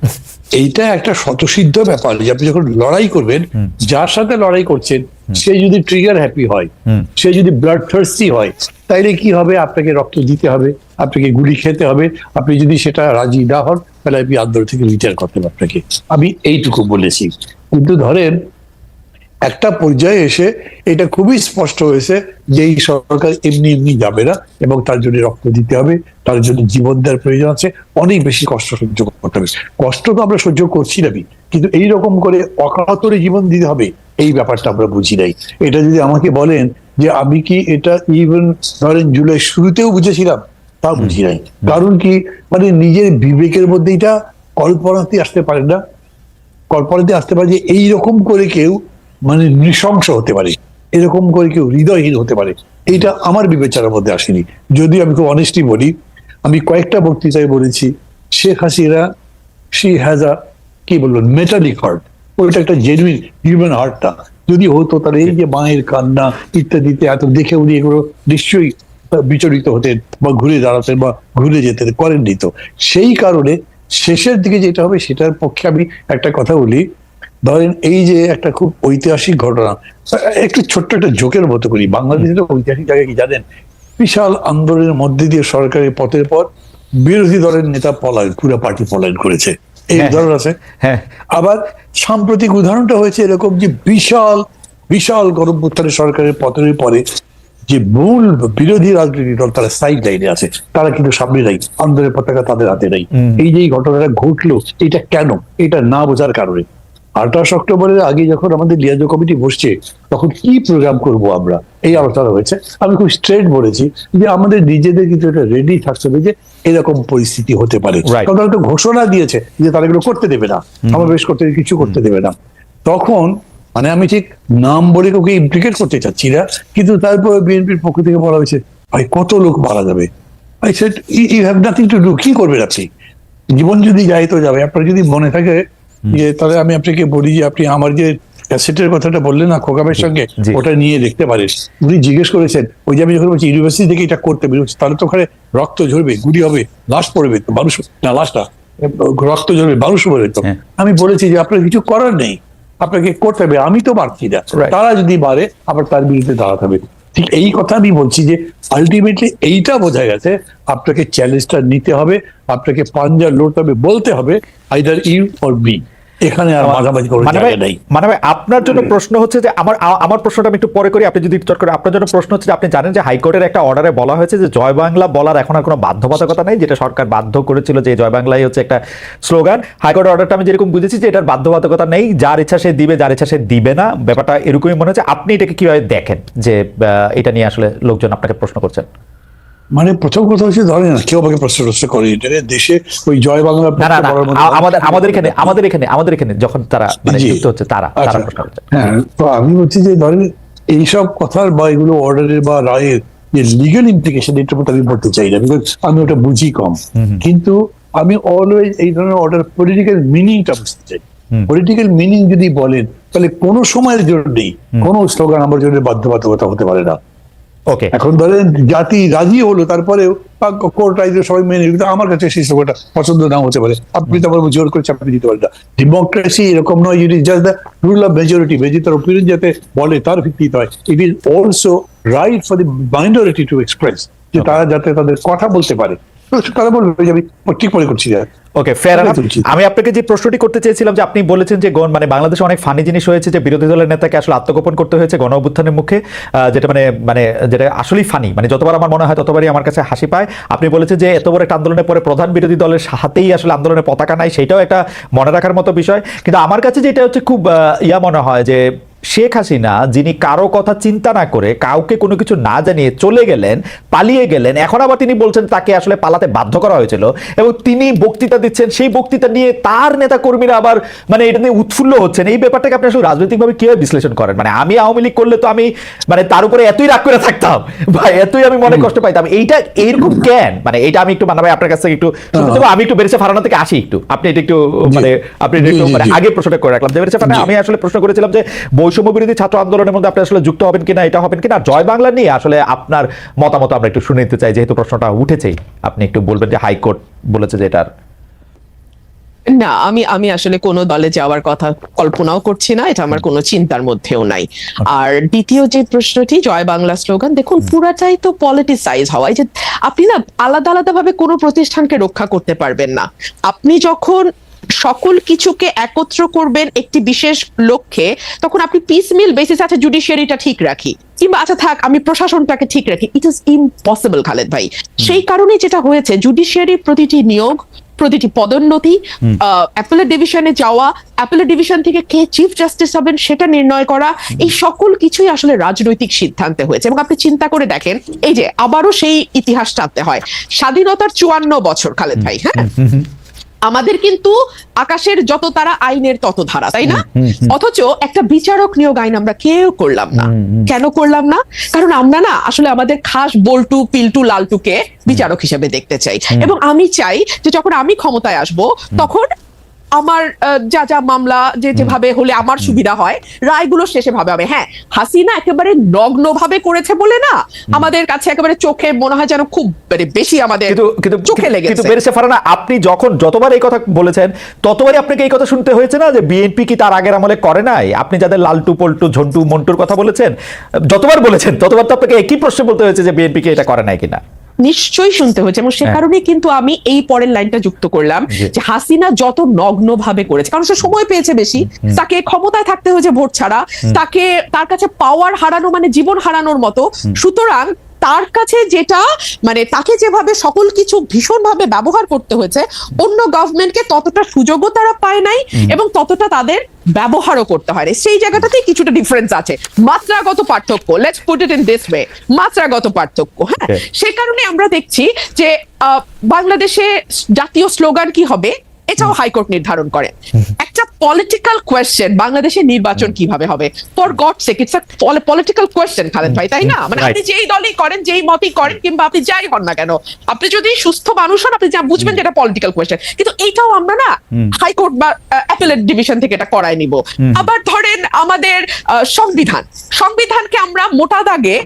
এইটা একটা স্বতঃসিদ্ধ ব্যাপার যে আপনি যখন লড়াই করবেন, যার সাথে লড়াই করছেন সে যদি ট্রিগার হ্যাপি হয়, সে যদি ব্লাড থার্স্টি হয়, তাইলে কি হবে? আপনাকে রক্ত দিতে হবে, আপনাকে গুলি খেতে হবে। আপনি যদি সেটা রাজি না হন, তাহলে আপনি আন্দোলন থেকে রিটায়ার করতে হবে আপনাকে। আমি এইটুকু বলেছি। কিন্তু ধরেন একটা পর্যায়ে এসে এটা খুবই স্পষ্ট হয়েছে যে এই সরকার এমনি এমনি যাবে না, এবং তার জন্য রক্ত দিতে হবে, তার জন্য জীবন দেওয়ার প্রয়োজন আছে, অনেক বেশি কষ্ট সহ্য করতে হবে। কষ্ট তো আমরা সহ্য করছি না, কিন্তু এইরকম করে অকাতরে জীবন দিতে হবে, এই ব্যাপারটা আমরা বুঝি নাই। এটা যদি আমাকে বলেন যে আমি কি এটা ইভেন ধরেন জুলাই শুরুতেও বুঝেছিলাম, তা বুঝি নাই। কারণ কি, মানে নিজের বিবেকের মধ্যে এটা কল্পনাতে আসতে পারে না, কল্পনাতে আসতে পারে যে এইরকম করে কেউ মানে নৃশংস হতে পারে, এরকম করে কেউ হৃদয়হীন হতে পারে, এইটা আমার বিবেচনার মধ্যে আসেনি। যদি আমি খুব অনেস্টলি বলি, আমি কয়েকটা বক্তৃতায় বলেছি Sheikh Hasina she has a, কি বললো, মেটালিক হার্ট। ওইটা একটা জেনুইন হিউম্যান হার্টটা যদি হতো, তাহলে এই যে মায়ের কান্না ইত্যাদিতে এত দেখে উনি এগুলো নিশ্চয়ই বিচলিত হতেন বা ঘুরে দাঁড়াতেন বা ঘুরে যেতেন, করেননি তো। সেই কারণে শেষের দিকে যেটা হবে সেটার পক্ষে আমি একটা কথা বলি। ধরেন এই যে একটা খুব ঐতিহাসিক ঘটনা, একটু ছোট্ট একটা জোকের মতো করি। বাংলাদেশের ঐতিহাসিক জায়গা কি জানেন? বিশাল আন্দোলনের মধ্যে দিয়ে সরকারের পথের পর বিরোধী দলের নেতা পলায়ন, পুরো পার্টি পলায়ন করেছে, এই উদাহরণ আছে। আবার সাম্প্রতিক উদাহরণটা হয়েছে এরকম যে বিশাল বিশাল গণঅভ্যুত্থানের সরকারের পতনের পরে যে মূল বিরোধী রাজনৈতিক দল তারা সাইড লাইনে আছে, তারা কিন্তু সামনে নাই, আন্দোলনের পতাকা তাদের হাতে নাই। এই যে ঘটনাটা ঘটলো, এটা কেন? এটা না বোঝার কারণে। 28 অক্টোবরের আগে যখন আমাদের লিয়াজো কমিটি বসছে, তখন কি প্রোগ্রাম করব আমরা, এই আলোচনা হয়েছে। আমি খুব স্ট্রেট বলেছি যে আমাদের নিজেদের কিন্তু এটা রেডি থাকতে হবে যে এরকম পরিস্থিতি হতে পারে। কারণ একটা ঘোষণা দিয়েছে যে তারা এগুলো করতে দেবে না, সমাবেশ করতে, কিছু করতে দেবে না। তখন মানে আমি ঠিক নাম বলে কাউকে ইমপ্লিকেট করতে চাচ্ছি না, কিন্তু তারপর বিএনপির পক্ষ থেকে বলা হয়েছে ভাই কত লোক মারা যাবে। I said you have nothing to do. কি করবেন আপনি? জীবন যদি যায় তো যাবে। আপনার যদি মনে থাকে যে তাহলে আমি আপনাকে বলি যে আপনি আমার যে ক্যাসেটের কথাটা বললেন না খোকাবের সঙ্গে, জি। ওটা নিয়ে দেখতে পারেন। উনি জিজ্ঞেস করেছেন ওই যে আমি যখন বলছি ইউনিভার্সিটি থেকে এটা করতে বেরোচ্ছে, তাহলে তো ওখানে রক্ত ঝরবে, গুলি হবে, লাশ পড়বে, তো মানুষ না লাশ না রক্ত ঝরবে, মানুষ পড়বে তো। হ্যাঁ। আমি বলেছি যে আপনার কিছু করার নেই, আপনাকে করতে হবে, আমি তো পারছি না, Right. তারা যদি পারে আবার তার বিরুদ্ধে দাঁড়াতে হবে। ঠিক এই কথা আমি বলছি যে আলটিমেটলি এইটা বোঝা গেছে, আপনাকে চ্যালেঞ্জটা নিতে হবে, আপনাকে পাঞ্জা লড়তে হবে, বলতে হবে আইদার ইউ অর বি, এখানে আর মাঝামাঝি করার জায়গা নেই। মানে ভাই, আপনার জন্য প্রশ্ন হচ্ছে যে আমার প্রশ্নটা আমি একটু পরে করি, আপনি যদি চট করে। আপনার জন্য প্রশ্ন হচ্ছে যে আপনি জানেন যে হাইকোর্টের একটা অর্ডারে বলা হয়েছে যে জয় বাংলা বলার এখন আর কোনো বাধ্যবাধকতা নেই, যেটা সরকার বাধ্য করেছিল যে জয় বাংলাই হচ্ছে একটা স্লোগান। হাইকোর্টের অর্ডারটা আমি যেরকম বুঝেছি যে এটার বাধ্যবাধকতা নেই, যার ইচ্ছা সে দিবে, যার ইচ্ছা সে দিবে না, ব্যাপারটা এরকমই মনে হচ্ছে। আপনি এটাকে কিভাবে দেখেন যে এটা নিয়ে আসলে লোকজন আপনাকে প্রশ্ন করছেন? মানে প্রথম কথা হচ্ছে ধরেন না কেউ আমাকে প্রশ্ন করে এটা দেশে ওই জয় বাংলা না না না, আমাদের এখানে যখন তারা মানে জি। যুক্ত হচ্ছে তারা আচ্ছা। প্রশ্ন করছে। হ্যাঁ, তো আমি বলছি যে ধরেন এইসব কথার বা এগুলো অর্ডারের বা রায়ের যে লিগাল ইমপ্লিকেশন, এটার মধ্যে আমি বলতে চাই না, বিকজ আমি ওটা বুঝি কম। কিন্তু আমি অলওয়েজ এই ধরনের অর্ডার পলিটিক্যাল মিনিংটা বুঝতে চাই। পলিটিক্যাল মিনিং যদি বলেন তাহলে কোনো সময়ের জন্যই কোনো স্লোগান আমার জন্য বাধ্যবাধকতা হতে পারে না। ওকে, এখন ধরেন জাতি রাজি হলো, তারপরেও কোর্ট আইন সবাই মেনে নিল, কিন্তু আমার কাছে সেই স্লোগানটা পছন্দ নাও হতে পারে, আপনি তো আমার জোর করে চাপিয়ে দিতে পারেন না। ডেমোক্রেসি এরকম নয়, it is just the rule of majority, তার ওপিনিয়ন যাতে বলে তার ভিত্তিতে হয়। It is also right for the minority to express, যে তারা যাতে তাদের কথা বলতে পারে, তারা বলবে যে আমি ঠিক মনে করছি না। ওকে, ফেয়ার এনাফ। তুলছি। আমি আপনাকে যে প্রশ্নটি করতে চেয়েছিলাম যে আপনি বলেছেন যে মানে বাংলাদেশে অনেক ফানি জিনিস হয়েছে, যে বিরোধী দলের নেতাকে আসলে আত্মগোপন করতে হয়েছে গণ অভ্যুত্থানের মুখে, যেটা মানে যেটা আসলেই ফানি, মানে যতবার আমার মনে হয় ততবারই আমার কাছে হাসি পায়। আপনি বলেছেন যে এত বড় একটা আন্দোলনের পরে প্রধান বিরোধী দলের হাতেই আসলে আন্দোলনের পতাকা নাই, সেটাও একটা মনে রাখার মতো বিষয়। কিন্তু আমার কাছে যেটা হচ্ছে খুব মনে হয় যে শেখ হাসিনা, যিনি কারো কথা চিন্তা না করে কাউকে কোনো কিছু না জানিয়ে চলে গেলেন, পালিয়ে গেলেন, এখন আবার তিনি বলছেন তাকে আসলে পালাতে বাধ্য করা হয়েছিল, এবং তিনি বক্তৃতা দিচ্ছেন, সেই বক্তৃতা নিয়ে তার নেতা কর্মীরা আবার মানে এটা নিয়ে উৎফুল্ল হচ্ছেন। এই ব্যাপারটাকে আপনি আসলে রাজনৈতিকভাবে কিভাবে বিশ্লেষণ করেন? মানে আমি আওয়ামী লীগ করলে তো আমি মানে তার উপরে এতই রাগ করে থাকতাম বা এতই আমি মনে কষ্ট পাইতাম, এইটা এইরকম কেন? মানে এটা আমি একটু মানে আপনার কাছ থেকে একটু শুনতে দেবো। আমি একটু বেরেছে ফারানা থেকে আসি, একটু আপনি এটা একটু মানে আপনি এটা একটু মানে আগে প্রশ্নটা করে রাখলাম যে বেরেছে ফারানা, আমি আসলে প্রশ্ন করেছিলাম যে বৈষম্য বিরোধী ছাত্র আন্দোলনের মধ্যে আপনি আসলে যুক্ত হবেন কিনা, এটা হবেন কিনা, আর জয় বাংলা নিয়ে আসলে আপনার মতামত আমরা একটু শুনে নিতে চাই, যেহেতু প্রশ্নটা উঠেছেই। আপনি একটু বলবেন যে হাইকোর্ট বলেছে যে এটার না, আমি আসলে কোনো দলে যাওয়ার কথা কল্পনাও করছি না, এটা আমার কোনো চিন্তার মধ্যেও নাই। আর দ্বিতীয় যে প্রশ্নটি জয় বাংলা স্লোগান, দেখুন পুরাটাই তো পলিটিসাইজ হওয়া। এই যে আপনি না আলাদা আলাদা ভাবে কোনো প্রতিষ্ঠানকে রক্ষা করতে পারবেন না। আপনি যখন সকল কিছুকে একত্র করবেন একটি বিশেষ লক্ষ্যে, তখন আপনি পিসমিল বেসিস আছে জুডিশিয়ারিটা ঠিক রাখি, কিংবা আচ্ছা থাক আমি প্রশাসনটাকে ঠিক রাখি, ইট ইজ ইম্পসিবল খালেদ ভাই। সেই কারণে যেটা হয়েছে, জুডিশিয়ারির প্রতিটি নিয়োগ, প্রতিটি পদোন্নতি, অ্যাপেলেট ডিভিশনে যাওয়া, অ্যাপেলেট ডিভিশন থেকে কে চিফ জাস্টিস হবেন সেটা নির্ণয় করা, এই সকল কিছুই আসলে রাজনৈতিক সিদ্ধান্তে হয়েছে। এবং আপনি চিন্তা করে দেখেন, এই যে আবারও সেই ইতিহাস টানতে হয়, স্বাধীনতার 54 বছর খালেদ ভাই, হ্যাঁ, আমাদের কিন্তু আকাশের যত তারা আইনের তত ধারা, তাই না? অথচ একটা বিচারক নিয়োগ আইন আমরা কেউ করলাম না। কেন করলাম না? কারণ আমরা না আসলে আমাদের খাস বল্টু পিল্টু লালটুকে বিচারক হিসেবে দেখতে চাই। এবং আমি চাই যে যখন আমি ক্ষমতায় আসব তখন আমার যা যা মামলা যেভাবে হলে আমার সুবিধা হয়, রায়গুলো শেষে ভাবে হবে। হ্যাঁ, হাসিনা একেবারে নগ্ন ভাবে করেছে বলে না আমাদের কাছে একেবারে চোখে মনে হয় যেন খুব বেশি আমাদের চোখে লেগেছে। কিন্তু বেরেছে ফারানা, আপনি যতবার এই কথা বলেছেন ততবারই আপনাকে এই কথা শুনতে হয়েছে না যে বিএনপি কি তার আগের আমলে করে নাই? আপনি যাদের লালটু পল্টু ঝন্টু মন্টুর কথা বলেছেন, যতবার বলেছেন ততবার তো আপনাকে একই প্রশ্ন বলতে হয়েছে যে বিএনপি কি এটা করে নাই কিনা। নিশ্চয়ই শুনতে হয়েছে, এবং সে কারণে কিন্তু আমি এই পরের লাইনটা যুক্ত করলাম যে হাসিনা যত নগ্ন ভাবে করেছে, কারণ সে সময় পেয়েছে বেশি, তাকে ক্ষমতায় থাকতে হয়েছে ভোট ছাড়া, তাকে তার কাছে পাওয়ার হারানো মানে জীবন হারানোর মতো। সুতরাং তার কাছে যেটা মানে তাকে যেভাবে সকল কিছু ভীষণভাবে ব্যবহার করতে হয়েছে, অন্য গভর্নমেন্টকে ততটা সুযোগও তারা পায় নাই এবং ততটা তাদের ব্যবহারও করতে হয়। সেই জায়গাটাতেই কিছুটা ডিফারেন্স আছে, মাত্রাগত পার্থক্য, let's put it in this way, মাত্রাগত পার্থক্য। হ্যাঁ, সে কারণে আমরা দেখছি যে বাংলাদেশে জাতীয় স্লোগান কি হবে এটাও হাইকোর্ট নির্ধারণ করে। একটা পলিটিক্যাল কোয়েশ্চেন, বাংলাদেশের নির্বাচন কিভাবে হবে, for God sake it's a political question Khaled ভাই, তাই না? মানে আপনি যেই দলই করেন, যেই মতই করেন, কিংবা আপনি যাই হন না কেন, আপনি যদি সুস্থ মানুষ হন, আপনি যা বুঝবেন যে এটা পলিটিক্যাল কোয়েশ্চেন। কিন্তু এইটাও আমরা না হাইকোর্ট বা অ্যাপেলেট ডিভিশন থেকে এটা করায় নিব। আবার ধরেন আমাদের সংবিধানকে আমরা মোটা দাগে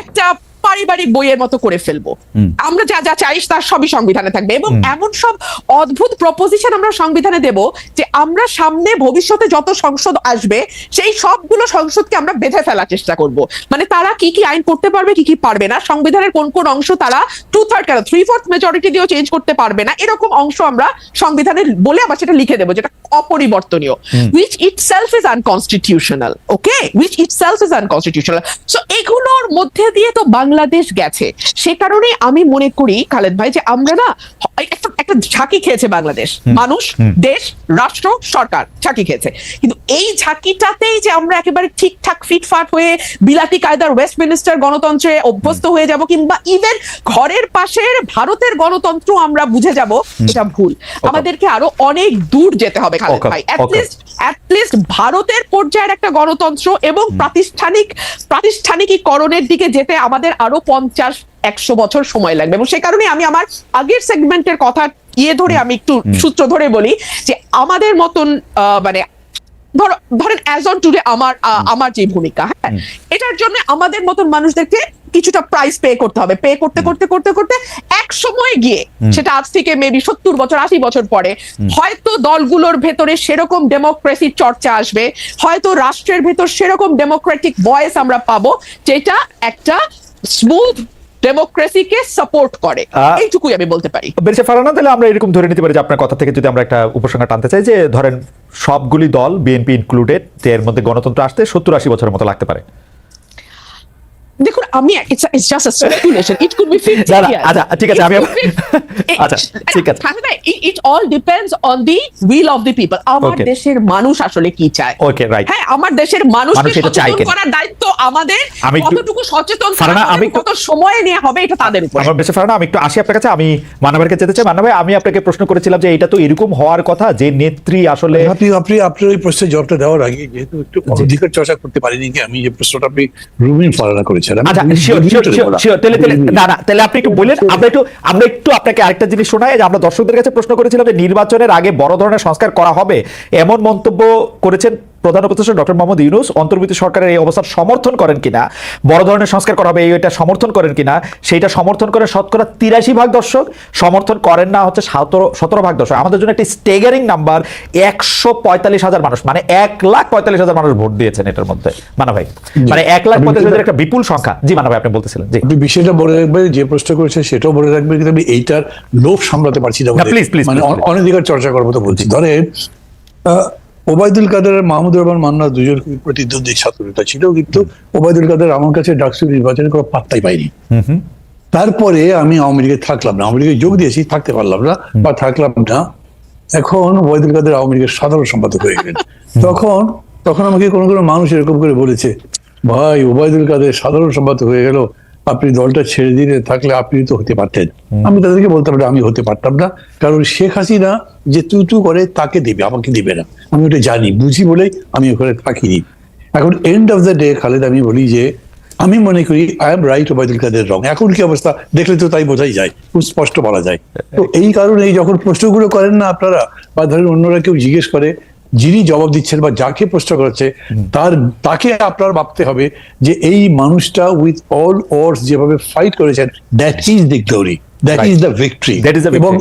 একটা পারিবারিক বইয়ের মতো করে ফেলবো। আমরা যা যা চাই তার সবই সংবিধানে থাকবে, এবং এমন সব অদ্ভুত প্রপোজিশন আমরা সংবিধানে দেব যে আমরা সামনে ভবিষ্যতে যত সংসদ আসবে সেই সবগুলো সংসদকে আমরা বেঁধে ফেলার চেষ্টা করব। মানে তারা কি কি আইন করতে পারবে, কি কি পারবে না, সংবিধানের কোন কোন অংশ তারা 2/3 কেন 3/4 মেজরিটি দিয়েও চেঞ্জ করতে পারবে না, এরকম অংশ আমরা সংবিধানে বলে আবার সেটা লিখে দেবো যেটা অপরিবর্তনীয়, which itself is unconstitutional, okay, which itself is unconstitutional. So এগুলোর মধ্যে দিয়ে তো বাংলাদেশ গেছে। সে কারণে আমি মনে করি খালেদ ভাই যে আমরা না একটা ঝাঁকি খেয়েছে বাংলাদেশ, মানুষ, দেশ, রাষ্ট্র, সরকার ঝাঁকি খেয়েছে। কিন্তু এই ঝাঁকিটাতেই যে আমরা একেবারে ঠিকঠাক ফিটফাট হয়ে বিলাতি কায়দার ওয়েস্টমিনিস্টার গণতন্ত্রে অভ্যস্ত হয়ে যাব, কিংবা ইভেন ঘরের পাশের ভারতের গণতন্ত্র আমরা বুঝে যাব, এটা ভুল। আমাদেরকে আরো অনেক দূর যেতে হবে খালেদ ভাই, অ্যাটলিস্ট ভারতের পর্যায়ের একটা গণতন্ত্র এবং প্রাতিষ্ঠানিকীকরণের দিকে যেতে আমাদের আরো 50-100 বছর সময় লাগবে। এবং সে কারণে আমি আমার আগের সেগমেন্টের কথা ধরে আমি একটু সূত্র ধরে বলি যে আমাদের মতন মানে ধরেন অ্যাজ অন টুডে আমার যে ভূমিকা, হ্যাঁ, এটার জন্য আমাদের মতন মানুষদেরকে কিছুটা প্রাইস পে করতে হবে। পে করতে করতে করতে করতে এক সময় গিয়ে, সেটা আজ থেকে মেবি 70 বছর 80 বছর পরে, হয়তো দলগুলোর ভেতরে সেরকম ডেমোক্রেসির চর্চা আসবে, হয়তো রাষ্ট্রের ভেতর সেরকম ডেমোক্রেটিক ভয়েস আমরা পাবো যেটা একটা স্মুথ ডেমোক্রেসিকে সাপোর্ট করে। এইটুকুই আমি বলতে পারি। বেরিসা ফারহানা, তাহলে আমরা এরকম ধরে নিতে পারি যে আপনার কথা থেকে যদি আমরা একটা উপসংহার টানতে চাই যে ধরেন সবগুলি দল, বিএনপি ইনক্লুডেড, এর মধ্যে গণতন্ত্র আসতে 70-80 বছরের মতো লাগতে পারে। দেখুন, আমি it's just a speculation, it could be 50 years। আচ্ছা ঠিক আছে, আমি আচ্ছা ঠিক আছে, it all depends on the will of the people। আমার দেশের মানুষ আসলে কি চায়, ওকে রাইট, হ্যাঁ, আমার দেশের মানুষকে সচেতন করার দায়িত্ব আমাদের, কতটুকু সচেতন করা হবে, কত সময় নিয়ে হবে, এটা তাদের উপর। আমার বেশি ফারহানা, আমি একটু আসি আপনার কাছে, আমি মানবের কাছে যেতে চাই। মানব ভাই, আমি আপনাকে প্রশ্ন করেছিলাম যে এটা তো এরকম হওয়ার কথা যে নেত্রী আসলে, আপনি আপনার এই প্রশ্নের জবাবটা দেওয়ার আগে যেহেতু একটু অধিকার চর্চা করতে পারিনি, কি আমি যে প্রশ্নটা আপনি রুমিন ফারহানা করেছেন, আচ্ছা শিওর, তাহলে আপনি একটু বলেন, আমরা একটু আপনাকে আরেকটা জিনিস শোনাই যে আমরা দর্শকদের কাছে প্রশ্ন করেছিলাম যে নির্বাচনের আগে বড় ধরনের সংস্কার করা হবে, এমন মন্তব্য করেছেন প্রধান উপদেষ্টা ডক্টর মোহাম্মদ ইউনূস। অন্তর্বর্তী সরকারের এই অবস্থার সমর্থন করেন কিনা, বড় ধরনের সংস্কার করা হবে এটা সমর্থন করেন কিনা, সেইটা সমর্থন করে শতকরা 83% দর্শক, সমর্থন করেন না হচ্ছে 17% দর্শক। আমাদের জন্য একটি স্টেগারিং নাম্বার, 145,000 মানুষ, মানে 1,45,000 মানুষ ভোট দিয়েছেন এটার মধ্যে। মানা ভাই, মানে 1,45,000 একটা বিপুল সংখ্যা। জি মানা ভাই, আপনি বলতেছিলেন। জি, আপনি বিষয়টা বলে রাখবেন, যে প্রশ্ন করেছে সেটাও বলে রাখবেন, কিন্তু আমি এইটার লোভ সামলাতে পারছি না, প্লিজ, মানে অনধিকার চর্চা করার মতো বলছি। ধরেন ওবায়দুল কাদের আর মাহমুদুর রহমান মান্না দুজন প্রতিদ্বন্দ্বী ছাত্র নেতা ছিল, কিন্তু ওবায়দুল কাদের আমার কাছে ডাকসু নির্বাচনে কোনো পাত্তাই পাইনি। তারপরে আমি আওয়ামী লীগে থাকলাম না, আওয়ামী লীগে যোগ দিয়েছি, থাকতে পারলাম না বা থাকলাম না। এখন ওবায়দুল কাদের আওয়ামী লীগের সাধারণ সম্পাদক হয়ে গেলেন। তখন আমাকে কোনো কোনো মানুষ এরকম করে বলেছে, ভাই ওবায়দুল কাদের সাধারণ সম্পাদক হয়ে গেল, আপনি দলটা ছেড়ে দিয়ে থাকলে আপনি তো হতে পারতেন। আমি তাদেরকে বলতাম না, আমি হতে পারতাম না, কারণ শেখ হাসিনা যে তু করে তাকে দিবে, আমাকে দিবে না। আমি ওটা জানি, বুঝি বলেই আমি ওখানে থাকিনি। এখন end of the day Khaled, আমি বলি যে আমি মনে করি I am right, Obaidul Quader রং। এখন কি অবস্থা দেখলে তো তাই বোঝাই যায়, খুব স্পষ্ট বলা যায়। তো এই কারণে যখন প্রশ্নগুলো করেন না আপনারা, বা ধরেন অন্যরা কেউ জিজ্ঞেস করে, যিনি জবাব দিচ্ছেন বা যাকে প্রশ্ন করেছে তাকে আপনার ভাবতে হবে যে এই মানুষটা উইথ অল অডস যেভাবে ফাইট করেছেন, that is the glory, that is the victory. এবং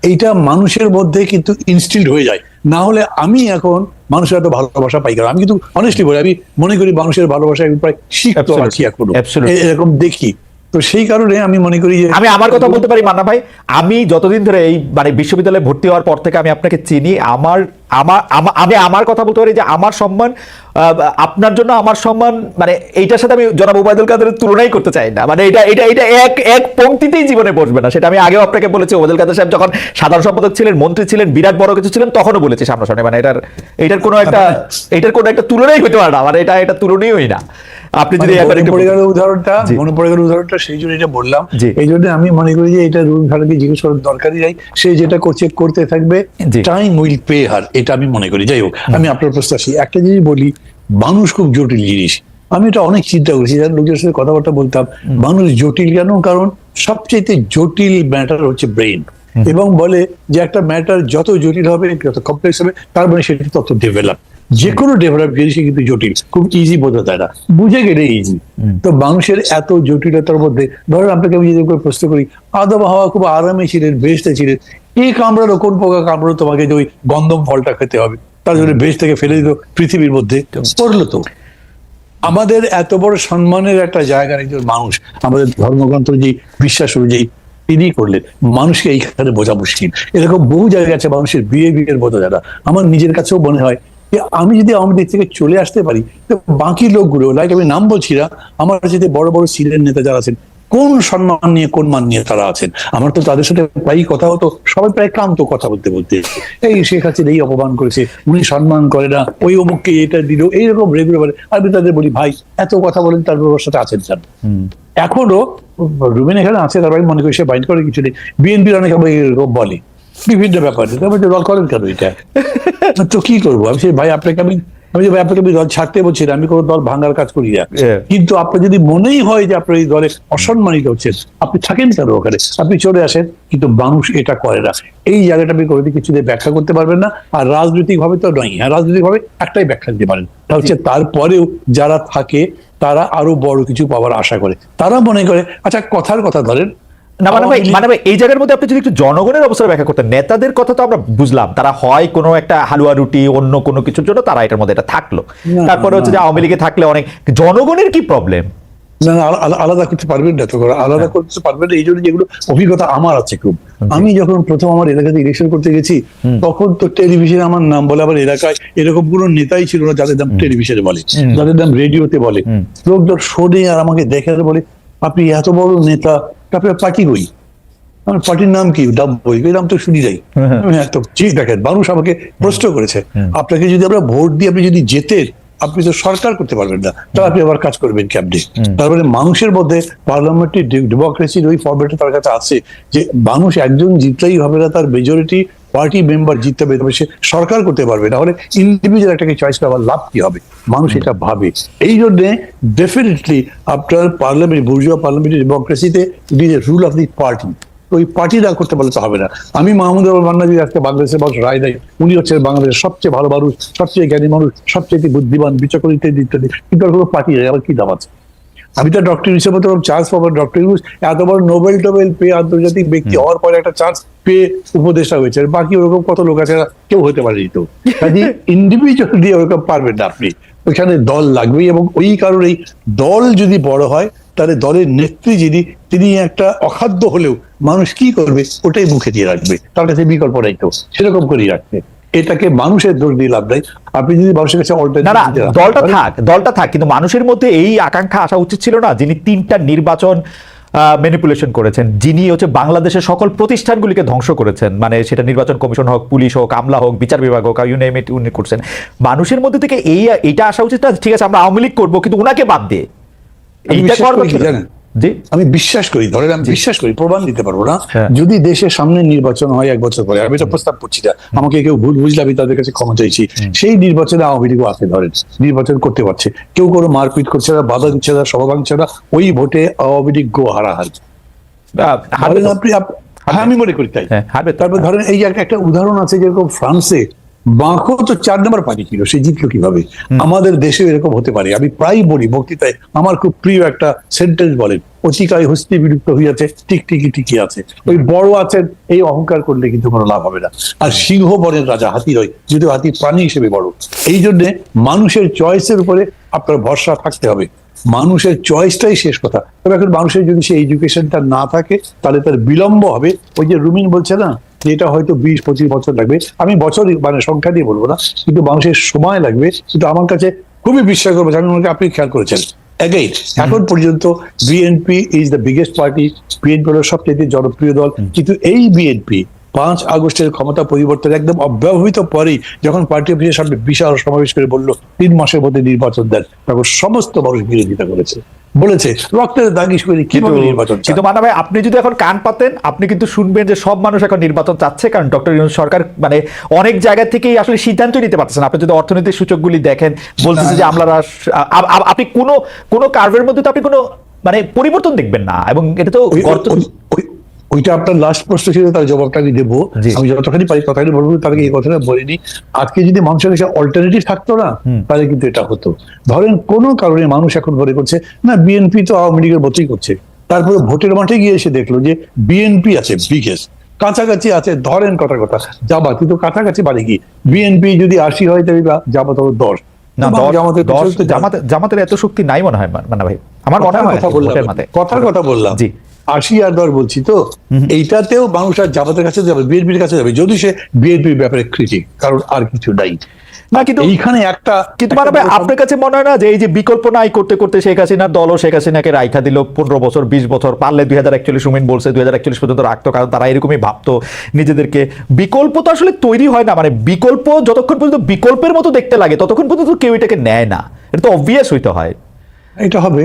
এইটা মানুষের মধ্যে কিন্তু ইনস্টিলড হয়ে যায়। না হলে আমি এখন মানুষের এত ভালোবাসা পাই, কারণ আমি কিন্তু অনেস্টলি বলি, আমি মনে করি মানুষের ভালোবাসা প্রায় শিখতে আছি এখনো, এরকম দেখি। তো সেই কারণে আমি মনে করি যে আমি আমার কথা বলতে পারি মান্না ভাই, আমি যতদিন ধরে এই মানে বিশ্ববিদ্যালয়ে ভর্তি হওয়ার পর থেকে আমি আপনাকে চিনি, আমি আমার কথা বলতে পারি যে আমার সম্মান আপনার জন্য, আমার সম্মান মানে এইটার সাথে আমি জনাব ওবায়দুল কাদেরের তুলনাই করতে চাই না। মানে এটা এক পংক্তিতেই জীবনে বসবে না। সেটা আমি আগেও আপনাকে বলেছি, ওবায়দুল কাদের সাহেব যখন সাধারণ সম্পাদক ছিলেন, মন্ত্রী ছিলেন, বিরাট বড় কিছু ছিলেন, তখনও বলেছি সামনাসামনি, মানে এটার কোনো একটা তুলনাই হতে পারে না, মানে এটা তুলনীয়ই না। আপনি যদি একবার মনে একটু পড়ে গেল উদাহরণটা, জি। মনে পড়ে গেল উদাহরণটা, সেই জন্য এটা বললাম। জি। এই জন্য আমি মনে করি যে এটা রুল ভাড়াকে জিজ্ঞেস করার দরকারই নাই, সে যেটা করছে করতে থাকবে, জি। টাইম উইল পে হার, এটা আমি মনে করি। যাই হোক, আমি আপনার প্রশ্ন আসি, একটা জিনিস বলি, মানুষ খুব জটিল জিনিস। আমি এটা অনেক চিন্তা করেছি, যারা লোকের সাথে কথাবার্তা বলতাম, মানুষ জটিল কেন? কারণ সবচেয়ে জটিল ম্যাটার হচ্ছে ব্রেন, এবং বলে যে একটা ম্যাটার যত জটিল হবে, যত কমপ্লেক্স হবে, তার মানে সেটা তত ডেভেলপ। যে কোনো ডেভেলপ জিনিস কিন্তু জটিল, খুব ইজি বোঝা যায় না, বুঝে গেলে ইজি। তো মানুষের এত জটিলতার মধ্যে, ধরেন আপনাকে আমি যদি করে প্রশ্ন করি, আদম হাওয়া খুব আরামে ছিলেন, বেহেশতে ছিলেন, কে কামড়ালো, কোন পোকা কামড়ালো তোমাকে যে ওই গন্ধম ফলটা খেতে হবে? তার জন্য বেহেশত থেকে ফেলে দিল পৃথিবীর মধ্যে, করলো তো। আমাদের এত বড় সম্মানের একটা জায়গার একজন মানুষ, আমাদের ধর্মগ্রন্থ যে বিশ্বাস অনুযায়ী তিনি করলেন, মানুষকে এইখানে বোঝা মুশকিল। এরকম বহু জায়গা আছে মানুষের বিহেভিয়ার বোঝা যায় না। আমার নিজের কাছেও মনে হয় যে আমি যদি আমার দিক থেকে চলে আসতে পারি, তো বাকি লোকগুলো, লাইক আমি নাম বলছি না, আমার সাথে বড় বড় সিনিয়র নেতা যারা আছেন, কোন সম্মান নিয়ে, কোন মান নিয়ে তারা আছেন, আমার তো তাদের সাথে প্রায়ই কথা হতো, সবাই প্রায় ক্লান্ত কথা বলতে বলতে, এই শেখ হাসিনা এই অপমান করেছে, উনি সম্মান করে না, ওই অমুককে এটা দিল, এইরকম রেগুলার। আমি তাদের বলি, ভাই এত কথা বলেন, তারপর ওর সাথে আছেন স্যার। এখনো রুমেন এখানে আছে, তারপরে মনে করি সে বাইন্ড করে কিছু নেই। বিএনপির অনেক এরকম বলে বিভিন্ন ব্যাপারে, তারপরে দল করেন কেন এটা? তো কি করবো আমি? সেই ভাই আপনাকে আপনাকে আমি দল ছাড়তে বলছি না, আমি কোনো দল ভাঙার কাজ করি না, কিন্তু আপনার যদি মনেই হয় যে আপনার এই দলে অসম্মানিত হচ্ছেন, আপনি থাকেন কেন ওখানে? আপনি চলে আসেন। কিন্তু মানুষ এটা করে না, এই জায়গাটা আপনি কোনোদিন কিছু দিয়ে ব্যাখ্যা করতে পারবেন না। আর রাজনৈতিক ভাবে তো নয়, হ্যাঁ রাজনৈতিক ভাবে একটাই ব্যাখ্যা দিতে পারেন, তা হচ্ছে তারপরেও যারা থাকে তারা আরো বড় কিছু পাওয়ার আশা করে, তারা মনে করে, আচ্ছা কথার কথা ধরেন, না মানে ভাই এই জায়গার মধ্যে আপনি যদি একটু জনগণের অবস্থা ব্যাখ্যা করতেন। নেতাদের কথা তো আমরা বুঝলাম, তারা হয় কোনো একটা হালুয়া রুটি অন্য কোনো কিছুর জন্য তারা এটার মধ্যে এটা থাকলো, তারপরে হচ্ছে যে আওয়ামী লীগে থাকলে অনেক, জনগণের কি প্রবলেম? না আলাদা করতে পারবেন না, তো আলাদা করতে পারবেন না। এই জন্য যেগুলো অভিজ্ঞতা আমার আছে খুব, আমি যখন প্রথম আমার এলাকাতে ইলেকশন করতে গেছি, তখন তো টেলিভিশনে আমার নাম বলে, আমার এলাকায় এরকম কোনো নেতাই ছিল না যাদের নাম টেলিভিশনে বলে, যাদের নাম রেডিওতে বলে। লোকজন শোনে আর আমাকে দেখে আর বলে, আপনি এত বড় নেতা, আপনার পার্টি কই? আমার পার্টির নাম কি? ডাব বই, এই নাম তো শুনি যাই। তো ঠিক দেখেন, মানুষ আমাকে প্রশ্ন করেছে, আপনাকে যদি আমরা ভোট দিই, আপনি যদি জেতেন, আপনি তো সরকার করতে পারবেন না, তাহলে আপনি আবার কাজ করবেন কেমনে? তারপরে মানুষের মধ্যে পার্লামেন্টারি ডেমোক্রেসির ওই ফর্মেটে তার কাছে আছে যে মানুষ একজন জিতলেই হবে না, তার মেজরিটি পার্টি মেম্বার জিততে হবে, তবে সে সরকার করতে পারবে, না হলে ইন্ডিভিজুয়াল একটাকে চয়েস করার লাভ কি হবে? মানুষ এটা ভাবে। এই জন্য ডেফিনেটলি আপনার পার্লামেন্ট, বুর্জুয়া পার্লামেন্টারি ডেমোক্রেসিতে it is a rule of the party. ওই পার্টি না করতে বলে তো হবে না। আমি মাহমুদ মান্নাজি আজকে বাংলাদেশের মানুষ রায় দেয়, উনি হচ্ছে বাংলাদেশের সবচেয়ে ভালো মানুষ, সবচেয়ে জ্ঞানী মানুষ, সবচেয়ে বুদ্ধিমান, বিচক্ষণ ইত্যাদি ইত্যাদি, কিন্তু আর কোনো পার্টি নেই, আমার কি দাম আছে? আমি তো ডক্টর হিসেবে তো চান্স পাবো, ডক্টর ইউনুস এত বড় নোবেল টোবেল পেয়ে আন্তর্জাতিক ব্যক্তি হওয়ার পরে একটা চান্স পেয়ে উপদেষ্টা হয়েছে, বাকি ওরকম কত লোক আছে, কেউ হতে পারেনি। তো কাজে ইন্ডিভিজুয়াল দিয়ে ওরকম পারবেন না আপনি, ওইখানে দল লাগবেই। এবং ওই কারণেই দল যদি বড় হয়, তাহলে দলের নেত্রী যিনি, তিনি একটা অখাদ্য হলেও মানুষ কি করবে ওটাই মুখে দিয়ে রাখবে, তার কাছে বিকল্প নাই, তো সেরকম করেই রাখবে। এটাকে মানুষের দোষ দিয়ে লাভ নাই। আপনি যদি মানুষের কাছে না দলটা থাক, কিন্তু মানুষের মধ্যে এই আকাঙ্ক্ষা আসা উচিত ছিল না, যিনি 3টা নির্বাচন ম্যানিপুলেশন করেছেন, যিনি হচ্ছে বাংলাদেশের সকল প্রতিষ্ঠানগুলিকে ধ্বংস করেছেন, মানে সেটা নির্বাচন কমিশন হোক, পুলিশ হোক, আমলা হোক, বিচার বিভাগ হোক, ইউ নেম ইট, উনি করছেন। মানুষের মধ্যে থেকে এইটা আসা উচিত না, ঠিক আছে আমরা আওয়ামী লীগ করবো, কিন্তু উনাকে বাদ দিয়ে এইটা করবো কি জানেন? আমি বিশ্বাস করি, ধরেন আমি বিশ্বাস করি, প্রমাণ দিতে পারবো না, যদি দেশের সামনে নির্বাচন হয় 1 বছর পরে, আমি এটা প্রস্তাব করছি না, আমাকে কেউ ভুল বুঝলে আমি তাদের কাছে ক্ষমা চাইছি, সেই নির্বাচনে আওয়ামী লীগও আছে, ধরেন নির্বাচন করতে পারছে, কেউ কোনো মারপিট করছে না, বাধা দিচ্ছে না, সভা ভাঙছে না, ওই ভোটে আওয়ামী লীগ হারাহারি। আমি মনে করি তাই। তারপর ধরেন এই একটা উদাহরণ আছে, যেরকম ফ্রান্সে বাঁকো তো 4 নম্বর পার্টি ছিল, সে জিতলো কিভাবে? আমাদের দেশে এরকম হতে পারে। আমি প্রায় বলি বক্তৃতায়, আমার খুব প্রিয় একটা সেন্টেন্স বলেন, অতিকায় হস্তি বিলুপ্ত হইয়াছে, ঠিকই আছে। ওই বড় আছেন এই অহংকার করলে কিন্তু কোনো লাভ হবে না। আর সিংহ বনের রাজা হাতি নয়, যদিও হাতি প্রাণী হিসেবে বড়। এই জন্য মানুষের চয়েসের উপরে আপনার ভরসা থাকতে হবে, মানুষের চয়েসটাই শেষ কথা। তবে এখন মানুষের যদি সেই এডুকেশনটা না থাকে, তাহলে তার বিলম্ব হবে। ওই যে রুমিন বলছে না, যেটা হয়তো 20-25 বছর লাগবে, আমি বছর মানে সংখ্যা দিয়ে বলবো না, কিন্তু মানুষের সময় লাগবে। কিন্তু আমার কাছে খুবই বিশ্বাস করবো, আমি মনে করি আপনি খেয়াল করেছেন, এখন পর্যন্ত BNP is the biggest party, BNP হলো সবচেয়ে জনপ্রিয় দল, কিন্তু এই বিএনপি 5 আগস্টের ক্ষমতা পরিবর্তন একদম অব্যবহিত পরেই যখন পার্টি অফিসের সামনে বিশাল সমাবেশ করে বললো 3 মাসের মধ্যে নির্বাচন দেন, তখন সমস্ত মানুষ বিরোধিতা করেছে, বলেছে রক্তের দাগি শুয়ে কিভাবে নির্বাচন চান? কিন্তু মানা ভাই, আপনি যদি এখন কান পাতেন আপনি কিন্তু শুনবেন যে সব মানুষ এখন নির্বাচন চাচ্ছে, কারণ ডক্টর ইউনূস সরকার মানে অনেক জায়গা থেকেই আসলে সিদ্ধান্ত নিতে পারতেছেন। আপনি যদি অর্থনৈতিক সূচকগুলি দেখেন, বলতেছে যে আমরা আপনি কোনো কার্ভের মধ্যে তো আপনি কোনো মানে পরিবর্তন দেখবেন না, এবং এটা তো ওইটা আপনার লাস্ট প্রশ্ন ছিল, তার জবাবটা আমি দেবো। আমি যতখানি পারি কথাটি বলবো, তার আগে এই কথাটা বলিনি। আজকে যদি মানুষের কাছে অল্টারনেটিভ থাকতো না, তাহলে কিন্তু এটা হতো। ধরেন কোনো কারণে মানুষ এখন মনে করছে না বিএনপি তো আওয়ামী লীগের মতোই করছে, তারপরে ভোটের মাঠে গিয়ে এসে দেখলো যে বিএনপি আছে বিগেস্ট, কাছাকাছি আছে, ধরেন কথা জামাত, কিন্তু কাছাকাছি বাড়ি কি বিএনপি যদি 80 হয় তাহলে জামাত হলো 10 না, জামাতের এত শক্তি নাই মনে হয় মানা ভাই, আমার মনে হয়। কথার কথা বললাম, জি 80 আর 10 বলছি তো, এইটাতেও মানুষ আর জামাতের কাছে যাবে, বিএনপির কাছে যাবে যদি সে বিএনপির ব্যাপারে ক্রিটিক, কারণ আর কিছু নাই না। কিন্তু এইখানে কিন্তু মানে ভাই আপনার কাছে মনে হয় না যে এই যে বিকল্প নাই করতে করতে শেখ হাসিনার দল শেখ হাসিনাকে রাইখা দিল 15 বছর 20 বছর, পারলে 2041 সুমিন বলছে 2041 পর্যন্ত রাখতো, কারণ তারা এরকমই ভাবতো নিজেদেরকে। বিকল্প তো আসলে তৈরি হয় না, মানে বিকল্প যতক্ষণ পর্যন্ত বিকল্পের মতো দেখতে লাগে ততক্ষণ পর্যন্ত কেউ এটাকে নেয় না, এটা তো অবভিয়াস হইতে হয়। এটা হবে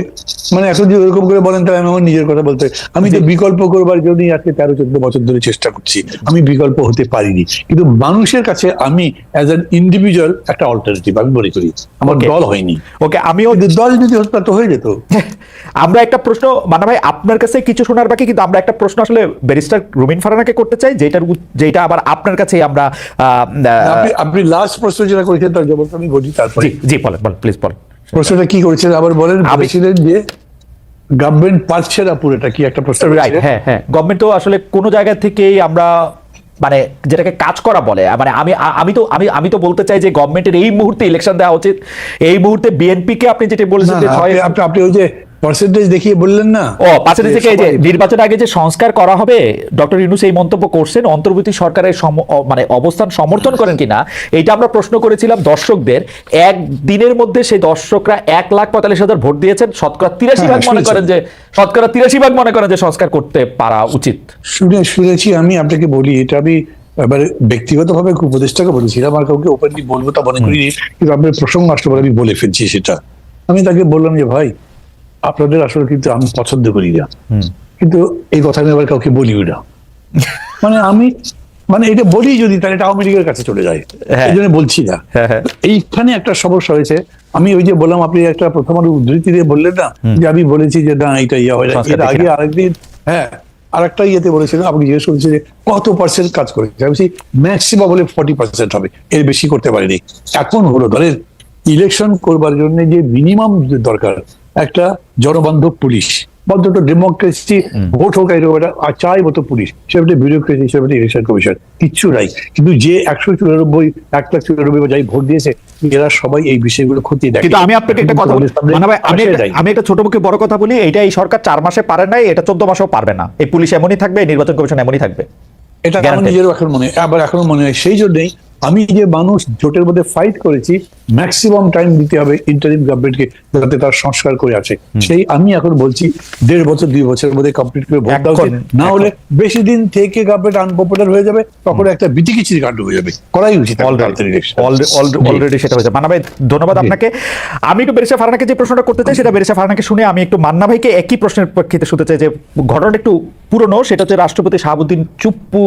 মানে এখন যদি ওরকম করে বলেন তাহলে আমি আমার নিজের কথা বলতে, আমি তো বিকল্প করবার জন্যই আজকে 13-14 বছর ধরে চেষ্টা করছি, আমি বিকল্প হতে পারিনি, কিন্তু মানুষের কাছে আমি অ্যাজ অ্যান ইন্ডিভিজুয়াল একটা অল্টারনেটিভ আমি মনে করি। আমার দল হয়নি, ওকে, আমিও দল যদি হতো তো হয়ে যেত। আমরা একটা প্রশ্ন মানা ভাই আপনার কাছে কিছু শোনার বাকি, কিন্তু আমরা একটা প্রশ্ন আসলে ব্যারিস্টার রুমিন ফারহানাকে করতে চাই, যেটা আবার আপনার কাছে আমরা আপনি লাস্ট প্রশ্ন যেটা করেছেন তার জবাবটা আমি বলি, তারপরে জি বলেন প্লিজ বলেন। প্রশ্নটা কি করেছেন আবার বলেন? বলেছিলেন যে গভর্নমেন্ট পাচ্ছে না পুরোটা, কি একটা প্রশ্ন? রাইট, হ্যাঁ গভর্নমেন্ট তো আসলে কোনো জায়গা থেকেই আমরা মানে যেটাকে কাজ করা বলে, মানে আমি তো বলতে চাই যে গভর্নমেন্টের এই মুহূর্তে ইলেকশন দেওয়া উচিত। এই মুহূর্তে বিএনপি কে আপনি যেটা বলেছেন যে আপনি ওই যে পার্সেন্টেজ দেখিয়ে বললেন না, পার্সেন্টেজ থেকে এই যে নির্বাচনের আগে যে সংস্কার করা হবে, ডক্টর ইউনূস এই মন্তব্য করছেন, অন্তর্বর্তী সরকারের মানে অবস্থান সমর্থন করেন কিনা এইটা আমরা প্রশ্ন করেছিলাম দর্শকদের। এক দিনের মধ্যে সেই দর্শকরা 1,45,000 ভোট দিয়েছেন, শতকরা 83% মনে করেন যে সংস্কার করতে পারা উচিত। শুনেছি। আমি আপনাকে বলি, এটা আমি এবারে ব্যক্তিগতভাবে উপদেষ্টাকে বলেছিলাম, আর কাউকে ওপেনলি বলবো তা মনে করিনি, কিন্তু আপনার প্রসঙ্গ আসতে পারে আমি বলে ফেলছি সেটা। আমি তাকে বললাম যে ভাই আপনাদের আসলে কিন্তু আমি পছন্দ করি না, কিন্তু এই কথা আমি আবার কাউকে বলিও না। মানে আমি এটা বলি যদি, তাহলে এটা আওয়ামী লীগের কাছে চলে যায়, এই জন্য বলছি না। এইখানে একটা সমস্যা হয়েছে। আমি ওই যে বললাম, আপনি একটা প্রথম উদ্ধৃতি দিয়ে বললেন না যে আমি বলেছি যে না এটা ইয়া হয় না, এর আগে আরেকদিন আরেকটা ইয়েতে বলেছিলেন, আপনি জিজ্ঞেস করেছেন যে কত পার্সেন্ট কাজ করেছে, আমি ম্যাক্সিমাম বলে 40% হবে, এর বেশি করতে পারিনি। এখন হলো ধরেন ইলেকশন করবার জন্য যে মিনিমাম দরকার, একটা জনবান্ধব পুলিশ, বদ্ধত ডেমোক্রেসি, ভোট হোক আর চাই মতো পুলিশ, সেটা বিউরোক্রেসি, সেটা ইলেকশন কমিশন, কিচ্ছু নাই। কিন্তু যে 194 যাই ভোট দিয়েছে, এরা সবাই এই বিষয়গুলো খতিয়ে দেখে। কিন্তু আমি আপনাকে একটা কথা বলি, আমি একটা ছোট মুখে বড় কথা বলি, এটা এই সরকার 4 মাসে পারে নাই, এটা 14 মাসেও পারবে না। এই পুলিশ এমনই থাকবে, নির্বাচন কমিশন এমনই থাকবে, এটা আমার নিজেরও এখন মনে হয়, আবার এখনো মনে হয়। সেই জন্যই আমি যে মানুষ জোটের মধ্যে ফাইট করেছি, ম্যাক্সিমাম টাইম দিতে হবে ইন্টারিম গভর্নমেন্টকে, যাতে তার সংস্কার করে আছে। সেই আমি এখন বলছি 1.5 বছর 2 বছরের মধ্যে কমপ্লিট করে ভোট দেওয়া উচিত, না হলে বেশি দিন থেকে গভর্নমেন্ট আনপপুলার হয়ে যাবে, তখন একটা বিতিকিচির কাণ্ড হয়ে যাবে, করাই উচিত। অলরেডি সেটা হয়েছে। মান্না ভাই ধন্যবাদ আপনাকে। আমি একটু ব্যারিস্টার ফারহানাকে যে প্রশ্নটা করতে চাই, সেটা ব্যারিস্টার ফারহানাকে শুনে আমি একটু মান্না ভাইকে একই প্রশ্নের প্রেক্ষিতে শুনতে চাই, যে ঘটনাটা একটু পুরনো। সেটা হচ্ছে রাষ্ট্রপতি শাহাবুদ্দিন চুপ্পু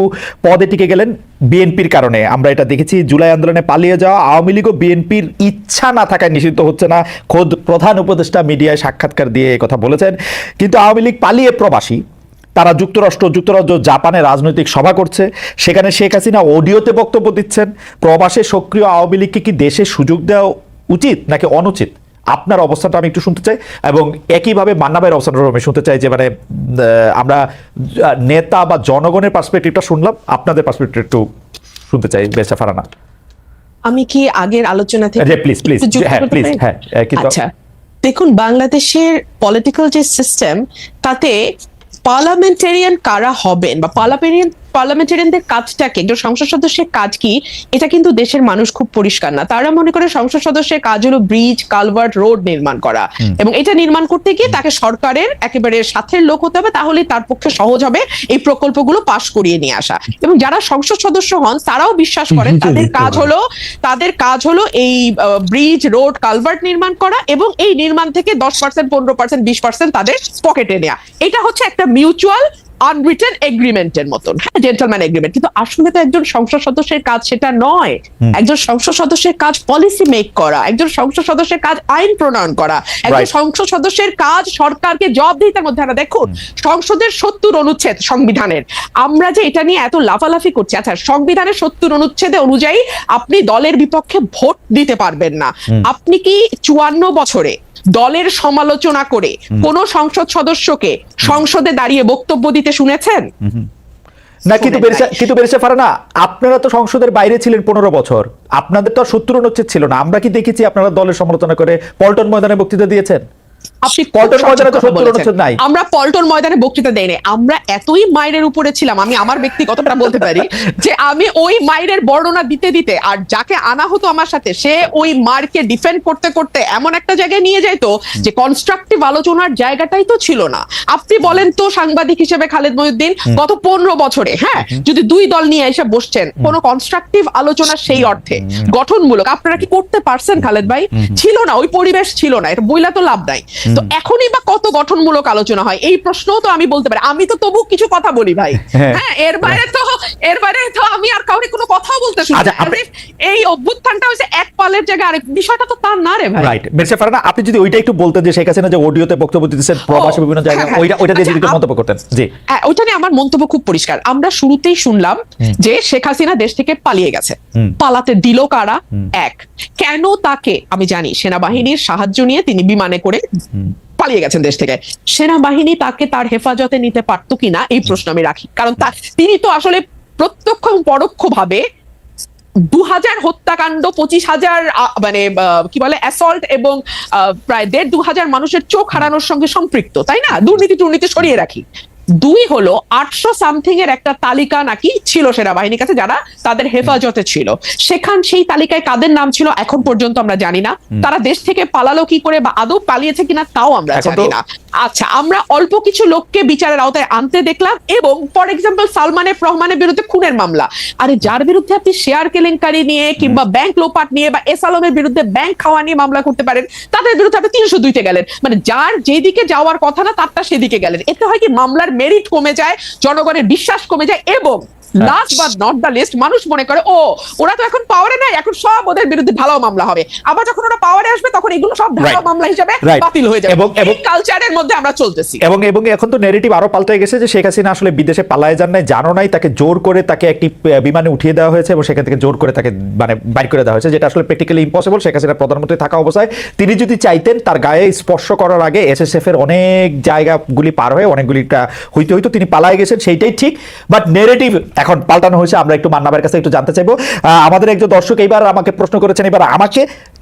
পদে টিকে গেলেন বিএনপির কারণে। আমরা এটা দেখেছি, জুলাই আন্দোলনে পালিয়ে যাওয়া আওয়ামী লীগ ও বিএনপির ইচ্ছা না থাকায় নিষিদ্ধ হচ্ছে না, খোদ প্রধান উপদেষ্টা মিডিয়ায় সাক্ষাৎকার দিয়ে এই কথা বলেছেন। কিন্তু আওয়ামী লীগ পালিয়ে প্রবাসী, তারা যুক্তরাজ্য জাপানে রাজনৈতিক সভা করছে, সেখানে শেখ হাসিনা অডিওতে বক্তব্য দিচ্ছেন। প্রবাসে সক্রিয় আওয়ামী লীগকে কি দেশে সুযোগ দেওয়া উচিত নাকি অনুচিত? আপনার অবস্থানটা আমি একটু শুনতে চাই, এবং একইভাবে মান্না ভাইয়ের অবস্থানটা আমি শুনতে চাই, যে মানে আমরা নেতা বা জনগণের পার্সপেক্টিভটা শুনলাম, আপনাদের পার্সপেক্টিভ একটু শুনতে চাই ব্যারিস্টার ফারহানা। আমি কি আগের আলোচনা থেকে প্লিজ আচ্ছা, দেখুন বাংলাদেশের পলিটিক্যাল যে সিস্টেম, তাতে পার্লামেন্টারিয়ান কারা হবেন বা পার্লামেন্টারিয়ানদের কাজটাকে, একজন সংসদ সদস্যের কাজ কি, এটা কিন্তু দেশের মানুষ খুব পরিষ্কার না। তারা মনে করে সংসদ সদস্যের কাজ হলো ব্রিজ, কালভার্ট, রোড নির্মাণ করা, এবং এটা নির্মাণ করতে গিয়ে তাকে সরকারের একেবারে সাথের লোক হতে হবে, তাহলে তার পক্ষে সহজ হবে এই প্রকল্পগুলো পাশ করিয়ে নিয়ে আসা। এবং যারা সংসদ সদস্য হন তারাও বিশ্বাস করেন তাদের কাজ হলো এই ব্রিজ, রোড, কালভার্ট নির্মাণ করা, এবং এই নির্মাণ থেকে 10%, 15%, 20% তাদের পকেটে নেওয়া। এটা হচ্ছে একটা মিউচুয়াল আনরিটেন এগ্রিমেন্টের মতন, হ্যাঁ, জেন্টলম্যান এগ্রিমেন্ট। কিন্তু আসলে তো একজন সংসদ সদস্যের কাজ সেটা নয়। একজন সংসদ সদস্যের কাজ পলিসি মেক করা, একজন সংসদ সদস্যের কাজ আইন প্রণয়ন করা, একজন সংসদ সদস্যের কাজ সরকারকে জবাবদিহিতার মধ্যে আনা। দেখুন, সংসদের 70 অনুচ্ছেদ সংবিধানের, আমরা যে এটা নিয়ে এত লাফালাফি করছি, আচ্ছা, সংবিধানের 70 অনুচ্ছেদে অনুযায়ী আপনি দলের বিপক্ষে ভোট দিতে পারবেন না। আপনি কি 54 বছরে দলের সমালোচনা করে কোন সংসদ সদস্যকে সংসদে দাঁড়িয়ে বক্তব্য দিতে শুনেছেন? না, কিন্তু বেরিসা ফারহানা, আপনারা তো সংসদের বাইরে ছিলেন 15 বছর, আপনাদের তো আর 70 অনুচ্ছেদ ছিল না। আমরা কি দেখেছি আপনারা দলের সমালোচনা করে পল্টন ময়দানে বক্তৃতা দিয়েছেন? আপনি পল্টন ময়দানে তো 70 অনুচ্ছেদ নাই। আমরা পল্টন ময়দানে বক্তৃতা দেই নাই। আমরা এতই মাইরের উপরে ছিলাম, আমি আমার ব্যক্তিগতটা বলতে পারি যে আমি ওই মাইরের বর্ণনা দিতে দিতে, আর যাকে আনা হতো আমার সাথে, সে ওই মারকে ডিফেন্ড করতে করতে এমন একটা জায়গায় নিয়ে যাইতো যে কনস্ট্রাকটিভ আলোচনার জায়গাটাই তো ছিল না। আপনি বলেন তো, সাংবাদিক হিসেবে খালেদ মহিউদ্দিন, গত 15 বছরে, হ্যাঁ, যদি দুই দল নিয়ে এসে বসছেন, কোন কনস্ট্রাকটিভ আলোচনা সেই অর্থে গঠনমূলক আপনারা কি করতে পারছেন খালেদ ভাই? ছিল না, ওই পরিবেশ ছিল না। এটা বইলা তো লাভ নাই। তো এখনই বা কত গঠনমূলক আলোচনা হয়, এই প্রশ্নও তো আমি বলতে পারি। আমি তো তবু কিছু কথা বলি ভাই, হ্যাঁ, এর বাইরে তো আমি আর কাউকে কোনো কথাও বলতে শুনি না। এই অভ্যুত্থানটা হচ্ছে এক পালের জায়গায় আরেক, বিষয়টা তো তার না রে ভাই। রাইট, বেরিসা ফারহানা, আপনি যদি ওইটা একটু বলতেন যে শেখ হাসিনা যে অডিওতে বক্তব্য দিতেছেন প্রবাসী বিভিন্ন জায়গায়, ওইটা দিয়ে যদি একটু মন্তব্য করতেন। জি, ওইটা নিয়ে আমার মন্তব্য খুব পরিষ্কার। আমরা শুরুতেই শুনলাম যে শেখ হাসিনা দেশ থেকে পালিয়ে গেছে। পালাতে দিল কারা? এক, কেন তাকে, আমি জানি সেনাবাহিনীর সাহায্য নিয়ে তিনি বিমানে করে পালিয়ে গেছেন দেশ থেকে। সেনাবাহিনী তাকে তার হেফাজতে নিতে পারতো কিনা এই প্রশ্ন আমি রাখি, কারণ তিনি তো আসলে প্রত্যক্ষ এবং পরোক্ষ ভাবে 2000 হত্যাকাণ্ড, 25,000 মানে কি বলে অ্যাসল্ট, এবং প্রায় 1,500 মানুষের চোখ হারানোর সঙ্গে সম্পৃক্ত, তাই না? দুর্নীতি সরিয়ে রাখি। 2 হলো 800 সামথিং এর একটা তালিকা নাকি ছিল সেনাবাহিনীর কাছে যারা তাদের হেফাজতে ছিল। সেই তালিকায় কাদের নাম ছিল এখন পর্যন্ত আমরা জানি না। তারা দেশ থেকে পালালো কি করে, বা আদৌ পালিয়েছে কিনা তাও আমরা জানি না। আচ্ছা, আমরা অল্প কিছু লোককে বিচারের আওতায় আনতে দেখলাম, এবং ফর এক্সাম্পল সালমান এফ রহমানের বিরুদ্ধে খুনের মামলা। আরে যার বিরুদ্ধে আপনি শেয়ার কেলেঙ্কারি নিয়ে কিংবা ব্যাংক লোপাট নিয়ে বা এস আলমের বিরুদ্ধে ব্যাংক খাওয়া নিয়ে মামলা করতে পারেন, তাদের বিরুদ্ধে আপনি 302-তে গেলেন। মানে যার যেদিকে যাওয়ার কথা না তারটা সেদিকে গেলেন। এতে হয় কি, মামলার মেরিট কমে যায়, জনগণের বিশ্বাস কমে যায়, এবং last but not the least, মানুষ মনে করে ও ওরা তো এখন পাওয়ারে নাই, এখন সব ওদের বিরুদ্ধে ভালো মামলা হবে। আবার যখন ওরা পাওয়ারে আসবে তখন এগুলো সব ভালো মামলা হিসেবে বাতিল হয়ে যাবে। এই কালচারের মধ্যে আমরা চলতেছি। এবং এখন তো ন্যারেটিভ আরো পাল্টে গেছে যে শেখ হাসিনা আসলে বিদেশে পালায় যান নাই, জানো নাই, তাকে জোর করে তাকে একটি বিমানে উঠিয়ে দেওয়া হয়েছে এবং সেখান থেকে জোর করে তাকে মানে বাইর করে দেওয়া হয়েছে, যেটা আসলে প্র্যাকটিক্যালি ইম্পসিবল। শেখ হাসিনা প্রধানমন্ত্রী থাকা অবস্থায় তিনি যদি চাইতেন তার গায়ে স্পর্শ করার আগে এসএসএফ এর অনেক জায়গাগুলি পার হয়ে অনেকগুলিটা হইতে তিনি পালায় গেছেন, সেইটাই ঠিক। বাট ন্যারেটিভ এখন পাল্টানো হয়েছে। আমরা একটু মান্নাবের কাছে একটু জানতে চাইবো। আমাদের একজন দর্শক এইবার আমাকে প্রশ্ন করেছেন, এবার আমাকে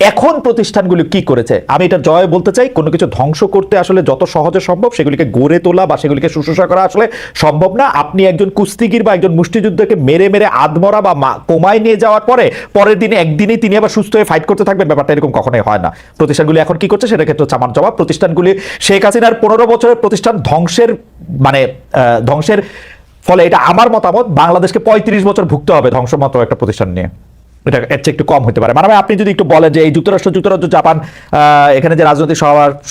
এখন প্রতিষ্ঠানগুলি কি করেছে। আমি এটা জয় বলতে চাই, কোনো কিছু ধ্বংস করতে আসলে যত সহজে সম্ভব সেগুলিকে গড়ে তোলা বা সেগুলিকে শুশ্রূষা করা আসলে সম্ভব না। আপনি একজন কুস্তিগির বা একজন মুষ্টিযুদ্ধকে মেরে আধমরা বা কোমায় নিয়ে যাওয়ার পরের দিনে একদিনই তিনি আবার সুস্থ হয়ে ফাইট করতে থাকবেন, ব্যাপারটা এরকম কখনোই হয় না। প্রতিষ্ঠানগুলি এখন কি করছে সেটা ক্ষেত্রে হচ্ছে আমার জবাব। প্রতিষ্ঠানগুলি শেখ হাসিনার 15 বছরের প্রতিষ্ঠান ধ্বংসের ফলে, এটা আমার মতামত, বাংলাদেশকে 35 বছর ভুগতে হবে ধ্বংসমত একটা প্রতিষ্ঠান নিয়ে। এটা এর চেয়ে একটু কম হতে পারে। মানে আপনি যদি একটু বলেন যে এই যুক্তরাজ্য জাপান এখানে যে রাজনৈতিক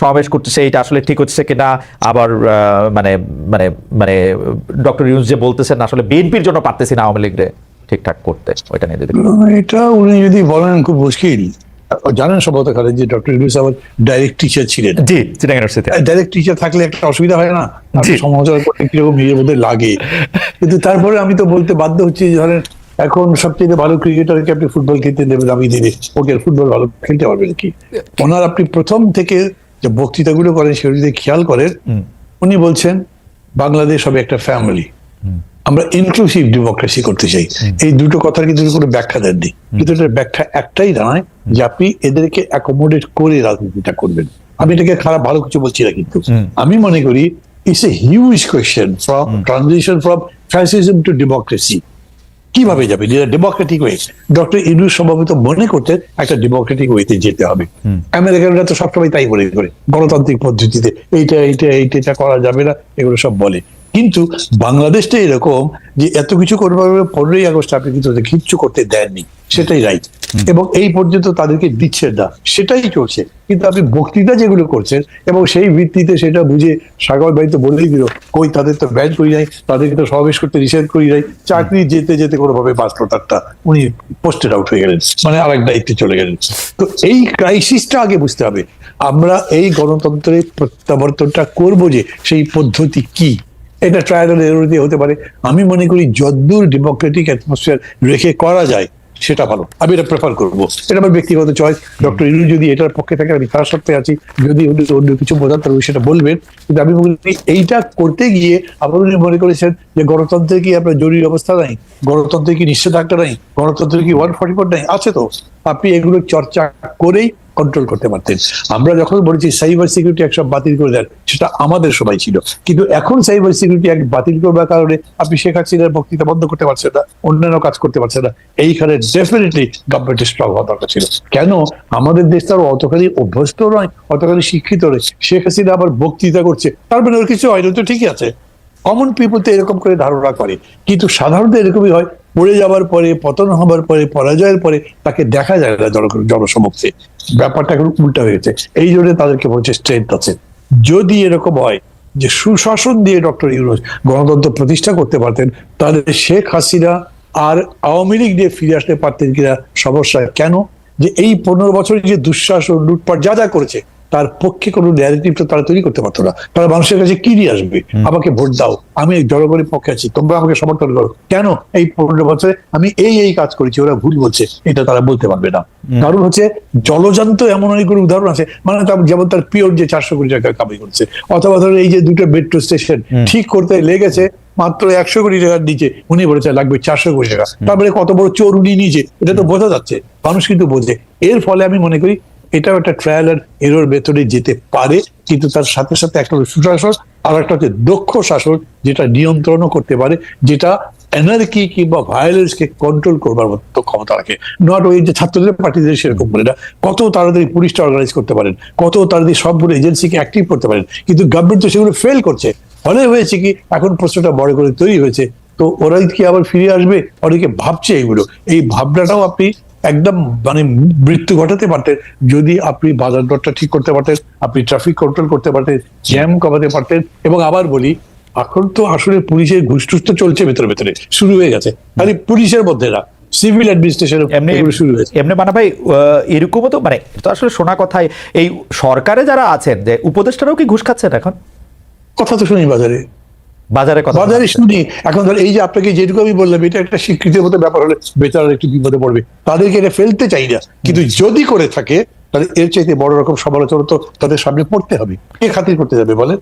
সমাবেশ করতেছে এটা আসলে ঠিক হচ্ছে কিনা, আবার মানে ডক্টর ইউনূস যে বলতেছেন আসলে বিএনপির জন্য পারতেছি না আওয়ামী লীগরে ঠিকঠাক করতে, ওইটা নিয়ে যদি এটা উনি যদি বলেন খুব মুশকিল। জানেন সম্ভবত খালেদ যে ডক্টর ইউনূস আমার ডাইরেক্ট টিচার ছিলেন। জি, চিটাগাং ইউনিভার্সিটি। ডাইরেক্ট টিচার থাকলে একটা অসুবিধা হয় না, সমালোচনা করতে কিরকম নিজের মধ্যে লাগে। কিন্তু তারপরে আমি তো বলতে বাধ্য হচ্ছি, ধরেন এখন সবচেয়ে ভালো ক্রিকেটারকে আপনি ফুটবল খেলতে দেবেন, আমি দিনে ওকে ফুটবল ভালো খেলতে পারবেন কি? ওনার আপনি প্রথম থেকে যে বক্তৃতাগুলো করেন সেগুলো যদি খেয়াল করেন, উনি বলছেন বাংলাদেশ হবে একটা ফ্যামিলি, আমরা ইনক্লুসিভ ডেমোক্রেসি করতে চাই। এই দুটো কথার কিন্তু কোনো ব্যাখ্যা দেননি, কিন্তু এটার ব্যাখ্যা একটাই দাঁড়ায় যে আপনি এদেরকে অ্যাকোমোডেট করে রাজনীতিটা করবেন। আমি এটাকে খারাপ ভালো কিছু বলছি না, কিন্তু আমি মনে করি it's a huge question from transition from fascism two democracy কিভাবে যাবে ডেমোক্রেটিক ওয়ে। ডক্টর ইউনূস সম্ভবত মনে করতেন একটা ডেমোক্রেটিক ওয়েতে যেতে হবে। আমেরিকানরা তো সবসময় তাই মনে করে গণতান্ত্রিক পদ্ধতিতে এইটা করা যাবে না, এগুলো সব বলে। কিন্তু বাংলাদেশটা এরকম যে এত কিছু করবার 15ই আগস্ট আপনি কিন্তু কিচ্ছু করতে দেননি, সেটাই রাইট, এবং এই পর্যন্ত তাদেরকে দিচ্ছেন না, সেটাই চলছে। কিন্তু আপনি বক্তৃতা যেগুলো করছেন এবং সেই ভিত্তিতে সেটা বুঝে সাগর ভাই তো বলেই দিল, কই তাদের তো ব্যান করি নাই, তাদেরকে তো সমাবেশ করতে নিষেধ করি নাই, চাকরি যেতে যেতে কোনোভাবে বাঁচলো তারটা, উনি পোস্টেড আউট হয়ে গেলেন, মানে আরেক দায়িত্বে চলে গেলেন। তো এই ক্রাইসিসটা আগে বুঝতে হবে। আমরা এই গণতন্ত্রের প্রত্যাবর্তনটা করবো যে সেই পদ্ধতি কি, এটা ট্রায়াল এন্ড এরর দিয়ে হতে পারে। আমি মনে করি যতদূর ডেমোক্রেটিক অ্যাটমসফিয়ার রেখে করা যায় সেটা ভালো, আমি এটা প্রেফার করবো। এটা আমার ব্যক্তিগত চয়েস। ডক্টর ইউনূস যদি এটার পক্ষে থাকে আমি তার সাথে আছি, যদি অন্য কিছু বোঝাতে হবে সেটা বলবেন। কিন্তু আমি মনে করি এইটা করতে গিয়ে আবার উনি মনে করেছেন যে গণতন্ত্রে কি আপনার জরুরি অবস্থা নাই, গণতন্ত্রে কি নিষেধাজ্ঞা নাই, গণতন্ত্রে কি 144 নাই, আছে তো, আপনি এগুলো চর্চা করেই কন্ট্রোল করতে পারতেন। আমরা যখন বলেছি সাইবার সিকিউরিটি অ্যাক্ট সব বাতিল করে দেন, সেটা আমাদের সময় ছিল, কিন্তু এখন সাইবার সিকিউরিটি অ্যাক্ট বাতিল করবার কারণে আপনি শেখ হাসিনার বক্তৃতা বন্ধ করতে পারছেন না, অন্যান্য কাজ করতে পারছেন না। এইখানে ডেফিনেটলি গভর্নমেন্টের স্ট্রং হওয়া দরকার ছিল। কেন আমাদের দেশটা অতখানি অভ্যস্ত নয়, অতখানি শিক্ষিত নয়। শেখ হাসিনা আবার বক্তৃতা করছে, তার মানে ওর কিছু হয়নি, তো ঠিকই আছে। কমন পিপল তো এরকম করে ধারণা করে, কিন্তু সাধারণত এরকমই হয়, পড়ে যাওয়ার পরে, পতন হবার পরে, পরাজয়ের পরে তাকে দেখা যায় না জনসমক্ষে। ব্যাপারটা এখন উল্টা হয়েছে, এই জন্য তাদেরকে বলছে স্ট্রেংথ আছে। যদি এরকম হয় যে সুশাসন দিয়ে ডক্টর ইউনূস গণতন্ত্র প্রতিষ্ঠা করতে পারতেন, তাহলে শেখ হাসিনা আর আওয়ামী লীগ দিয়ে ফিরে আসতে পারতেন কিনা সমস্যা। কেন যে এই 15 বছরে যে দুঃশাসন, লুটপাট যা বলেছে, তার পক্ষে কোনো ন্যারেটিভটা তারা তৈরি করতে পারতো না। তারা মানুষের কাছে কি নিয়ে আসবে, আমাকে ভোট দাও, আমি জনগণের পক্ষে আছি, তোমরা আমাকে সমর্থন করো। কেন এই 15 বছরে আমি এই কাজ করেছি, ওরা ভুল বলছে, এটা তারা বলতে পারবে না। কারণ হচ্ছে জলজান্ত এমন অনেকগুলো উদাহরণ আছে, মানে যেমন তার পিওর যে 400 কোটি টাকা কামাই করছে, অথবা ধরো এই যে 2টা মেট্রো স্টেশন ঠিক করতে লেগেছে মাত্র 100 কোটি টাকার নিচে, উনি বলেছে লাগবে 400 কোটি টাকা। তারপরে কত বড় চোর উনি নিজে, এটা তো বোঝা যাচ্ছে, মানুষ কিন্তু বোঝে। এর ফলে আমি মনে করি এটাও একটা ট্রায়াল এন্ড এরর মেথডে যেতে পারে, কিন্তু তার সাথে সাথে একটা সুশাসন আর একটা হচ্ছে দক্ষ শাসন, যেটা নিয়ন্ত্রণও করতে পারে, যেটা এনার্কি কিংবা ভায়োলেন্স কে কন্ট্রোল করবার মতো ক্ষমতা রাখে। নট ওই যে ছাত্রদের পার্টিদের সেরকম বলে না, কত তাড়াতাড়ি পুলিশটা অর্গানাইজ করতে পারেন, কত তাড়াতাড়ি সবগুলো এজেন্সিকে অ্যাক্টিভ করতে পারেন, কিন্তু গভর্নমেন্ট তো সেগুলো ফেল করছে। ফলে হয়েছে কি, এখন প্রশ্নটা বড় করে তৈরি হয়েছে, তো ওরাই কি আবার ফিরে আসবে? অনেকে ভাবছে এগুলো, এই ভাবনাটাও আপনি একদম মানে মৃত্যু ঘটাতে পারতেন যদি আপনি বাজার দরটা ঠিক করতে পারতেন, আপনি ট্রাফিক কন্ট্রোল করতে পারতেন, জ্যাম কমাতে পারতেন। এবং আবার বলি, এখন তো আসলে পুলিশের ঘুষটুস তো চলছে ভেতরে ভেতরে, শুরু হয়ে গেছে, খালি পুলিশের মধ্যে না, সিভিল অ্যাডমিনিস্ট্রেশন শুরু হয়েছে। এমনি মানা ভাই, এরকমও তো মানে তো আসলে শোনা কথায় এই সরকারে যারা আছেন যে উপদেষ্টারাও কি ঘুষ খাচ্ছেন এখন? কথা তো শুনি বাজারে শুনি। এখন ধর এই যে আপনাকে যেটুকু আমি বললাম, এটা একটা স্বীকৃতির মতো ব্যাপার হলে বেচারা একটু বিপদে পড়বে, তাদেরকে এটা ফেলতে চাই না, কিন্তু যদি করে থাকে তাহলে এর চাইতে বড় রকম সমালোচনা তো তাদের সামনে পড়তে হবে। কে খাতির করতে যাবে বলেন?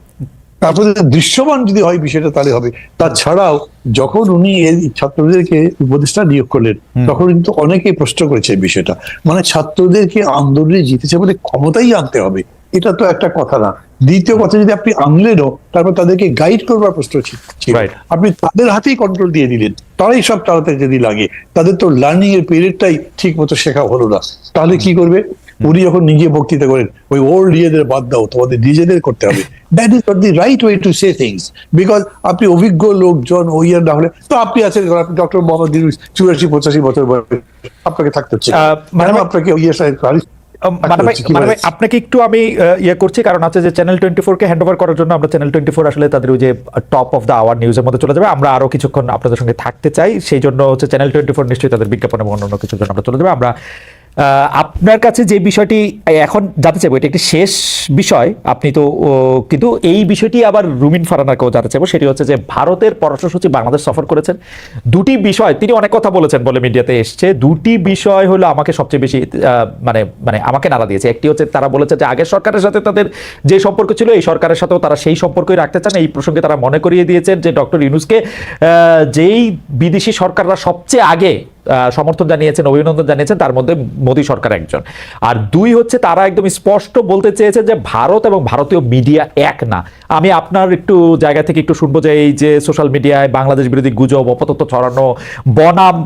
তারপরে দৃশ্যমান যদি হয় বিষয়টা তাহলে হবে। তাছাড়াও যখন উনি এই ছাত্রদেরকে উপদেষ্টা নিয়োগ করলেন, তখন কিন্তু অনেকেই প্রশ্ন করেছে এই বিষয়টা, মানে ছাত্রদেরকে আন্দোলনে জিতেছে বলে ক্ষমতাই আনতে হবে, এটা তো একটা কথা না। দ্বিতীয় কথা, যদি আপনি আনলেনও তারপর তাদেরকে গাইড করবার প্রশ্ন ছিল, আপনি তাদের হাতেই কন্ট্রোল দিয়ে দিলেন, তারাই সব চালাতে যদি লাগে, তাদের তো লার্নিং এর পিরিয়ডটাই ঠিক মতো শেখা হলো না, তাহলে কি করবে? উনি যখন নিজে বক্তৃতা করেন, ওই ওল্ড ইয়েদের বাদ দাও, তোমাদের নিজেদের করতে হবে, that is not the right way to say things. Because আপনি অভিজ্ঞ লোকজন ওই ইয়ার না হলে তো আপনি আছেন, ডক্টর মোহাম্মদ ইউনূস 84-85 বছর বয়সে, আপনাকে থাকতে হচ্ছে, আপনাকে ওই আপনাকে একটু আমি ইয়ে করছি, কারণ আছে যে চ্যানেল 24 কে হ্যান্ড ওভার করার জন্য আমরা চ্যানেল 24 আসলে তাদের ওই যে টপ অফ দ্য আওয়ার নিউজের মধ্যে চলে যাবে। আমরা আরো কিছুক্ষণ আপনাদের সঙ্গে থাকতে চাই, সেই জন্য হচ্ছে চ্যানেল 24 নিশ্চয়ই তাদের বিজ্ঞাপন এবং অন্যান্য কিছুর জন্য আমরা চলে যাবে। আমরা আপনার কাছে যে বিষয়টি এখন জানতে চাইবো, এটা একটি শেষ বিষয়, আপনি তো কিন্তু এই বিষয়টি আবার রুমিন ফারহানাকেও জানতে চাইবো, সেটি হচ্ছে যে ভারতের পররাষ্ট্র সচিব বাংলাদেশ সফর করেছেন। দুটি বিষয় তিনি অনেক কথা বলেছেন বলে মিডিয়াতে এসছে, দুটি বিষয় হলো আমাকে সবচেয়ে বেশি মানে আমাকে নাড়া দিয়েছে। একটি হচ্ছে তারা বলেছে যে আগের সরকারের সাথে তাদের যে সম্পর্ক ছিল, এই সরকারের সাথেও তারা সেই সম্পর্কই রাখতে চান। এই প্রসঙ্গে তারা মনে করিয়ে দিয়েছেন যে ডক্টর ইউনূসকে যেই বিদেশি সরকাররা সবচেয়ে আগে সমর্থন জানিয়েছেন, অভিনন্দন জানিয়েছেন, তার মধ্যে মোদী সরকার একজন। আর দুই হচ্ছে তারা একদম স্পষ্ট বলতে চেয়েছেন যে ভারত এবং ভারতীয় মিডিয়া এক না। আমি আপনার একটু জায়গা থেকে একটু শুনবো যে এই যে সোশ্যাল মিডিয়ায় বাংলাদেশ বিরোধী গুজব, অপতথ্য ছড়ানো, বনাম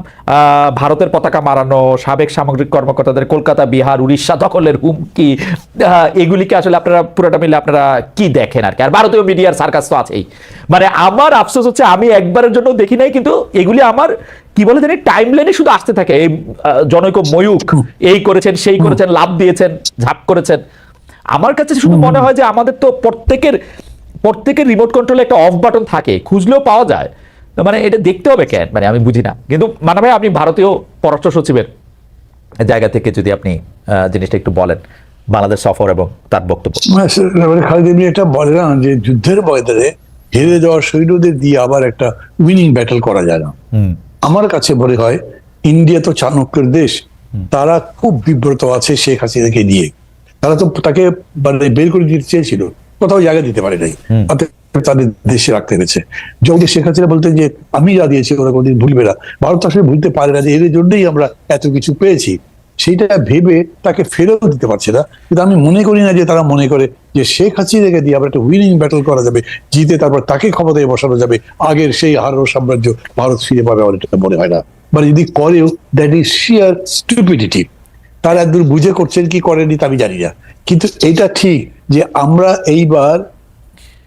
ভারতের পতাকা মারানো, সাবেক সামরিক কর্মকর্তাদের কলকাতা, বিহার, উড়িষ্যা দখলের হুমকি, এগুলিকে আসলে আপনারা পুরোটা মিলে আপনারা কি দেখেন আর কি? আর ভারতীয় মিডিয়ার সার্কাস তো আছেই। মানে আমার আফসোস হচ্ছে আমি একবারের জন্য দেখি নাই, কিন্তু এগুলি আমার কি বলে জানি টাইম লাইনে শুধু আসতে থাকে। এই জনৈক ময়ূক এই করেছেন, সেই করেছেন, লাভ দিয়েছেন, ঝাঁপ করেছেন। আমার কাছে শুধু মনে হয় যে আমাদের তো প্রত্যেকের রিমোট কন্ট্রোলে একটা অফ বাটন থাকে, খুঁজলেও পাওয়া যায়। মানে এটা দেখতে হবে কেন, মানে আমি বুঝি না। কিন্তু মানে ভাই আপনি ভারতীয় পররাষ্ট্র সচিবের জায়গা থেকে যদি আপনি জিনিসটা একটু বলেন, বাংলাদেশ সফর এবং তার বক্তব্য। খালেদ এমনি এটা বলে না যে যুদ্ধের ময়দানে হেরে যাওয়া সৈন্যদের দিয়ে আবার একটা উইনিং ব্যাটল করা যায় না। আমার কাছে মনে হয় ইন্ডিয়া তো চাণক্যের দেশ, তারা খুব বিব্রত আছে শেখ হাসিনাকে নিয়ে। তারা তো তাকে মানে বের করে দিতে চেয়েছিল, কোথাও জায়গা দিতে পারে নাই, তাদের দেশে রাখতে পেরেছে। যদি শেখ হাসিনা বলতেন যে আমি যা দিয়েছি ওরা কোনদিন ভুলবে না, ভারত আসলে ভুলতে পারে না যে এর জন্যই আমরা এত কিছু পেয়েছি, সেইটা ভেবে তাকে ফেরত দিতে পারছে না। কিন্তু আমি মনে করি না যে তারা মনে করে যে শেখ হাসিনাকে দিয়ে আবার একটা উইনিং ব্যাটল করা যাবে, জিতে তারপর তাকে ক্ষমতায় বসানো যাবে, আগের সেই হারানো সাম্রাজ্য ভারত ফিরে পাবে, আমার এটা মনে হয় না। মানে যদি করেও দ্যাট ইজ শিয়ার স্টুপিডিটি। তারা একদম বুঝে করছেন কি করেনি তা আমি জানি না, কিন্তু এটা ঠিক যে আমরা এইবার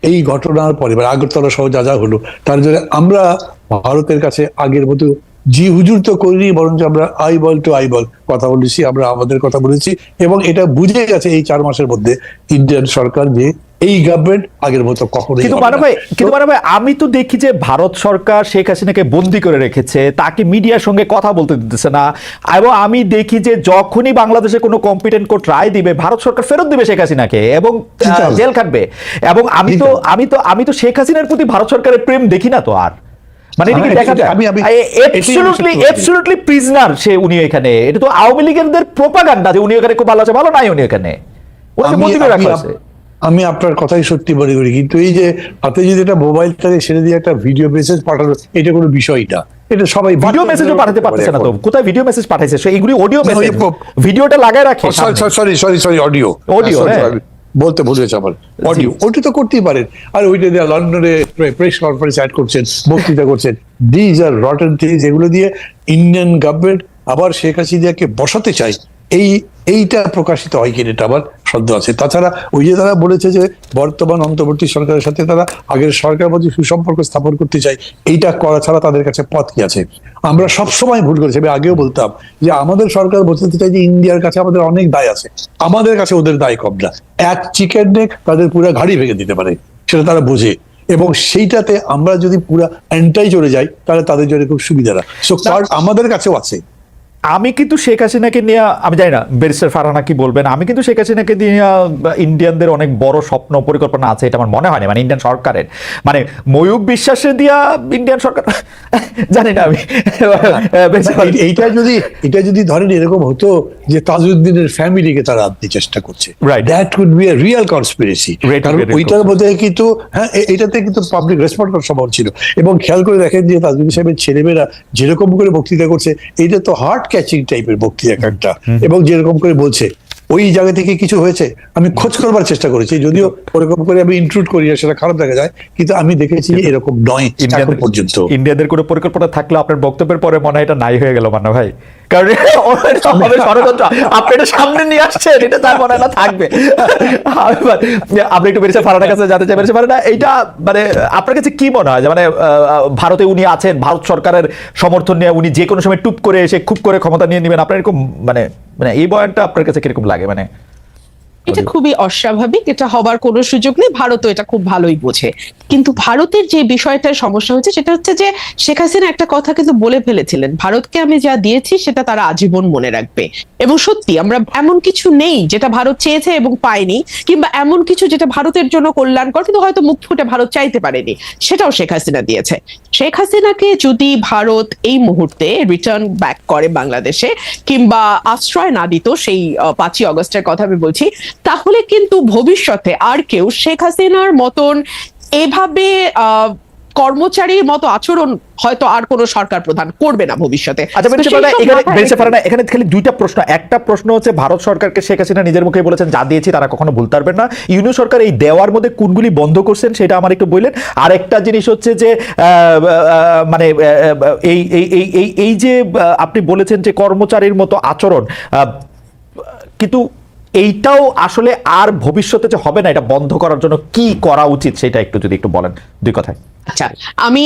এই ঘটনার পরে আগরতলা সহ যা যা হলো তার জন্য আমরা ভারতের কাছে আগের মতো জি হুজুর তো করিনি, বরঞ্চ আমরা আইবল টু আইবল কথা বলেছি, আমরা আমাদের কথা বলেছি। এবং এটা বুঝে গেছে এই 4 মাসের মধ্যে ইন্ডিয়ান সরকার যে এই গভর্নমেন্ট আগের মতো কখনোই। কিন্তু মানে ভাই আমি তো দেখি যে ভারত সরকার শেখ হাসিনাকে বন্দি করে রেখেছে, তাকে মিডিয়ার সঙ্গে কথা বলতে দিতেছে না। এবং আমি দেখি যে যখনই বাংলাদেশে কোনো কম্পিটেন্ট কোর্ট রায় দিবে, ভারত সরকার ফেরত দিবে শেখ হাসিনাকে এবং জেল খাটবে। এবং আমি তো শেখ হাসিনার প্রতি ভারত সরকারের প্রেম দেখি না তো আর। মানে এটা কি দেখা যায় অ্যাবসলিউটলি প্রিজনার সে, উনি এখানে। এটা তো আওয়ামী লীগের প্রোপাগান্ডা যে উনি এখানে খুব ভালো আছে, ভালো নাই উনি এখানে, ওনাকে বন্দি করে রাখা আছে। আমি আপনার কথাই সত্যি মনে করি, কিন্তু এই যে হাতে যদি একটা মোবাইল থাকে সেটা দিয়ে একটা ভিডিও মেসেজ পাঠানো, এটা কোনো বিষয় না। এটা সবাই ভিডিও মেসেজও পাঠাতে পারতেছে না তো, কোথায় ভিডিও মেসেজ পাঠাইছে? এইগুলি অডিও মেসেজ, ভিডিওটা লাগায় রাখে। সরি অডিও বলতে ভুলেছে আমার, অডিও ওটা তো করতেই পারেন। আর ওইটা দিয়ে লন্ডনে প্রেস কনফারেন্স অ্যাড করছেন, বক্তৃতা করছেন। These are rotten things. এগুলো দিয়ে ইন্ডিয়ান গভর্নমেন্ট আবার শেখ হাসিনাকে বসাতে চায়, এইটা প্রকাশিত হয় কিনা এটা আবার সন্দেহ আছে। তাছাড়া ওই যে তারা বলেছে যে বর্তমান অন্তর্বর্তী সরকারের সাথে তারা আগের সরকারের মধ্যে সুসম্পর্ক স্থাপন করতে চায়, এইটা করা ছাড়া তাদের কাছে পথ কি আছে? আমরা সবসময় ভুল করেছি। আমি আগেও বলতাম যে আমাদের সরকার বলতে চাই যে ইন্ডিয়ার কাছে আমাদের অনেক দায় আছে, আমাদের কাছে ওদের দায় কম না। এক চিকেন নেক তাদের পুরো ঘাড়ি ভেঙে দিতে পারে, সেটা তারা বোঝে। এবং সেইটাতে আমরা যদি পুরো এন্টাই চলে যাই তাহলে তাদের জন্য খুব সুবিধা না। সো কার্ড আমাদের কাছেও আছে। আমি কিন্তু শেখ হাসিনাকে নিয়ে, আমি জানি না ব্যারিস্টার ফারহানা কি বলবেন, আমি কিন্তু শেখ হাসিনাকে নিয়ে ইন্ডিয়ানদের অনেক বড় স্বপ্ন পরিকল্পনা আছে এটা আমার মনে হয় না। মানে ইন্ডিয়ান সরকারের, মানে ময়ূক বিশ্বাসের দিয়া ইন্ডিয়ান সরকার জানি না আমি। এটা যদি ধরেন এরকম হতো যে তাজউদ্দিনের ফ্যামিলিকে তারা আনতে চেষ্টা করছে, that could be a real conspiracy. কারণ ওইটার মধ্যে কিন্তু এটাতে কিন্তু পাবলিক রেসপন্স করার সম্ভব ছিল। এবং খেয়াল করে দেখেন যে তাজউদ্দিন সাহেবের ছেলেমেয়েরা যেরকম করে বক্তৃতা করছে, এটা তো হার্ট ক্যাচিং টাইপের বক্তৃতা একটা। এবং যেরকম করে বলছে ওই জায়গা থেকে কিছু হয়েছে, আমি খোঁজ করবার চেষ্টা করেছি, যদিও ওরকম করে আমি ইনক্লুড করি না, সেটা খারাপ দেখা যায়, কিন্তু আমি দেখেছি এরকম নয় এখন পর্যন্ত। ইন্ডিয়াদের কোনো পরিকল্পনা থাকলে আপনার বক্তব্যের পরে মনে হয় এটা নাই হয়ে গেল মান্না ভাই, কারণ ষড়যন্ত্র আপনি এটা সামনে নিয়ে আসছেন, এটা তার মনে হয় না থাকবে। আপনি একটু বেরিয়ে ফারহানার কাছে জানতে চাই, বেরিয়ে ফারহানা এইটা মানে আপনার কাছে কি মনে হয় যে মানে ভারতে উনি আছেন, ভারত সরকারের সমর্থন নিয়ে উনি যে কোনো সময় টুপ করে এসে খুব করে ক্ষমতা নিয়ে নেবেন, আপনার এরকম মানে মানে এই বয়ানটা আপনার কাছে কিরকম লাগে? মানে এটা খুবই অস্বাভাবিক, এটা হবার কোনো সুযোগ নেই। ভারতও এটা খুব ভালোই বোঝে। কিন্তু ভারতের যে বিষয়টার সমস্যা হচ্ছে সেটা হচ্ছে যে শেখ হাসিনা একটা কথা কিন্তু বলে ফেলেছিলেন, ভারতকে আমি যা দিয়েছি সেটা তারা আজীবন মনে রাখবে। এবং সত্যি আমরা এমন কিছু নেই যেটা ভারত চেয়েছে এবং পায়নি, কিংবা এমন কিছু যেটা ভারতের জন্য কল্যাণকর কিন্তু হয়তো মুখ ফুটে ভারত চাইতে পারেনি, সেটাও শেখ হাসিনা দিয়েছে। শেখ হাসিনাকে যদি ভারত এই মুহূর্তে রিটার্ন ব্যাক করে বাংলাদেশে, কিংবা আশ্রয় না দিত, সেই 5ই অগস্টের কথা আমি বলছি, তাহলে কিন্তু ভবিষ্যতে আর কেউ শেখ হাসিনার মতন এভাবে কর্মচারীর মতো আচরণ হয়তো আর কোনো সরকার প্রধান করবে না ভবিষ্যতে। আচ্ছা, তো সেই সব মাথায় এখানে খালি দুইটা প্রশ্ন। একটা প্রশ্ন হচ্ছে, ভারত সরকারকে শেখ হাসিনা নিজের মুখে বলেছেন যা দিয়েছি তারা কখনো ভুলতে পারবেন না। ইউনিয়ন সরকার এই দেওয়ার মধ্যে কোনগুলি বন্ধ করছেন সেটা আমার একটু বললেন। আর একটা জিনিস হচ্ছে যে মানে এই যে আপনি বলেছেন যে কর্মচারীর মতো আচরণ, কিন্তু এইটাও আসলে আর ভবিষ্যতে যে হবে না, এটা বন্ধ করার জন্য কি করা উচিত সেটা একটু যদি একটু বলেন দুই কথায়। আচ্ছা, আমি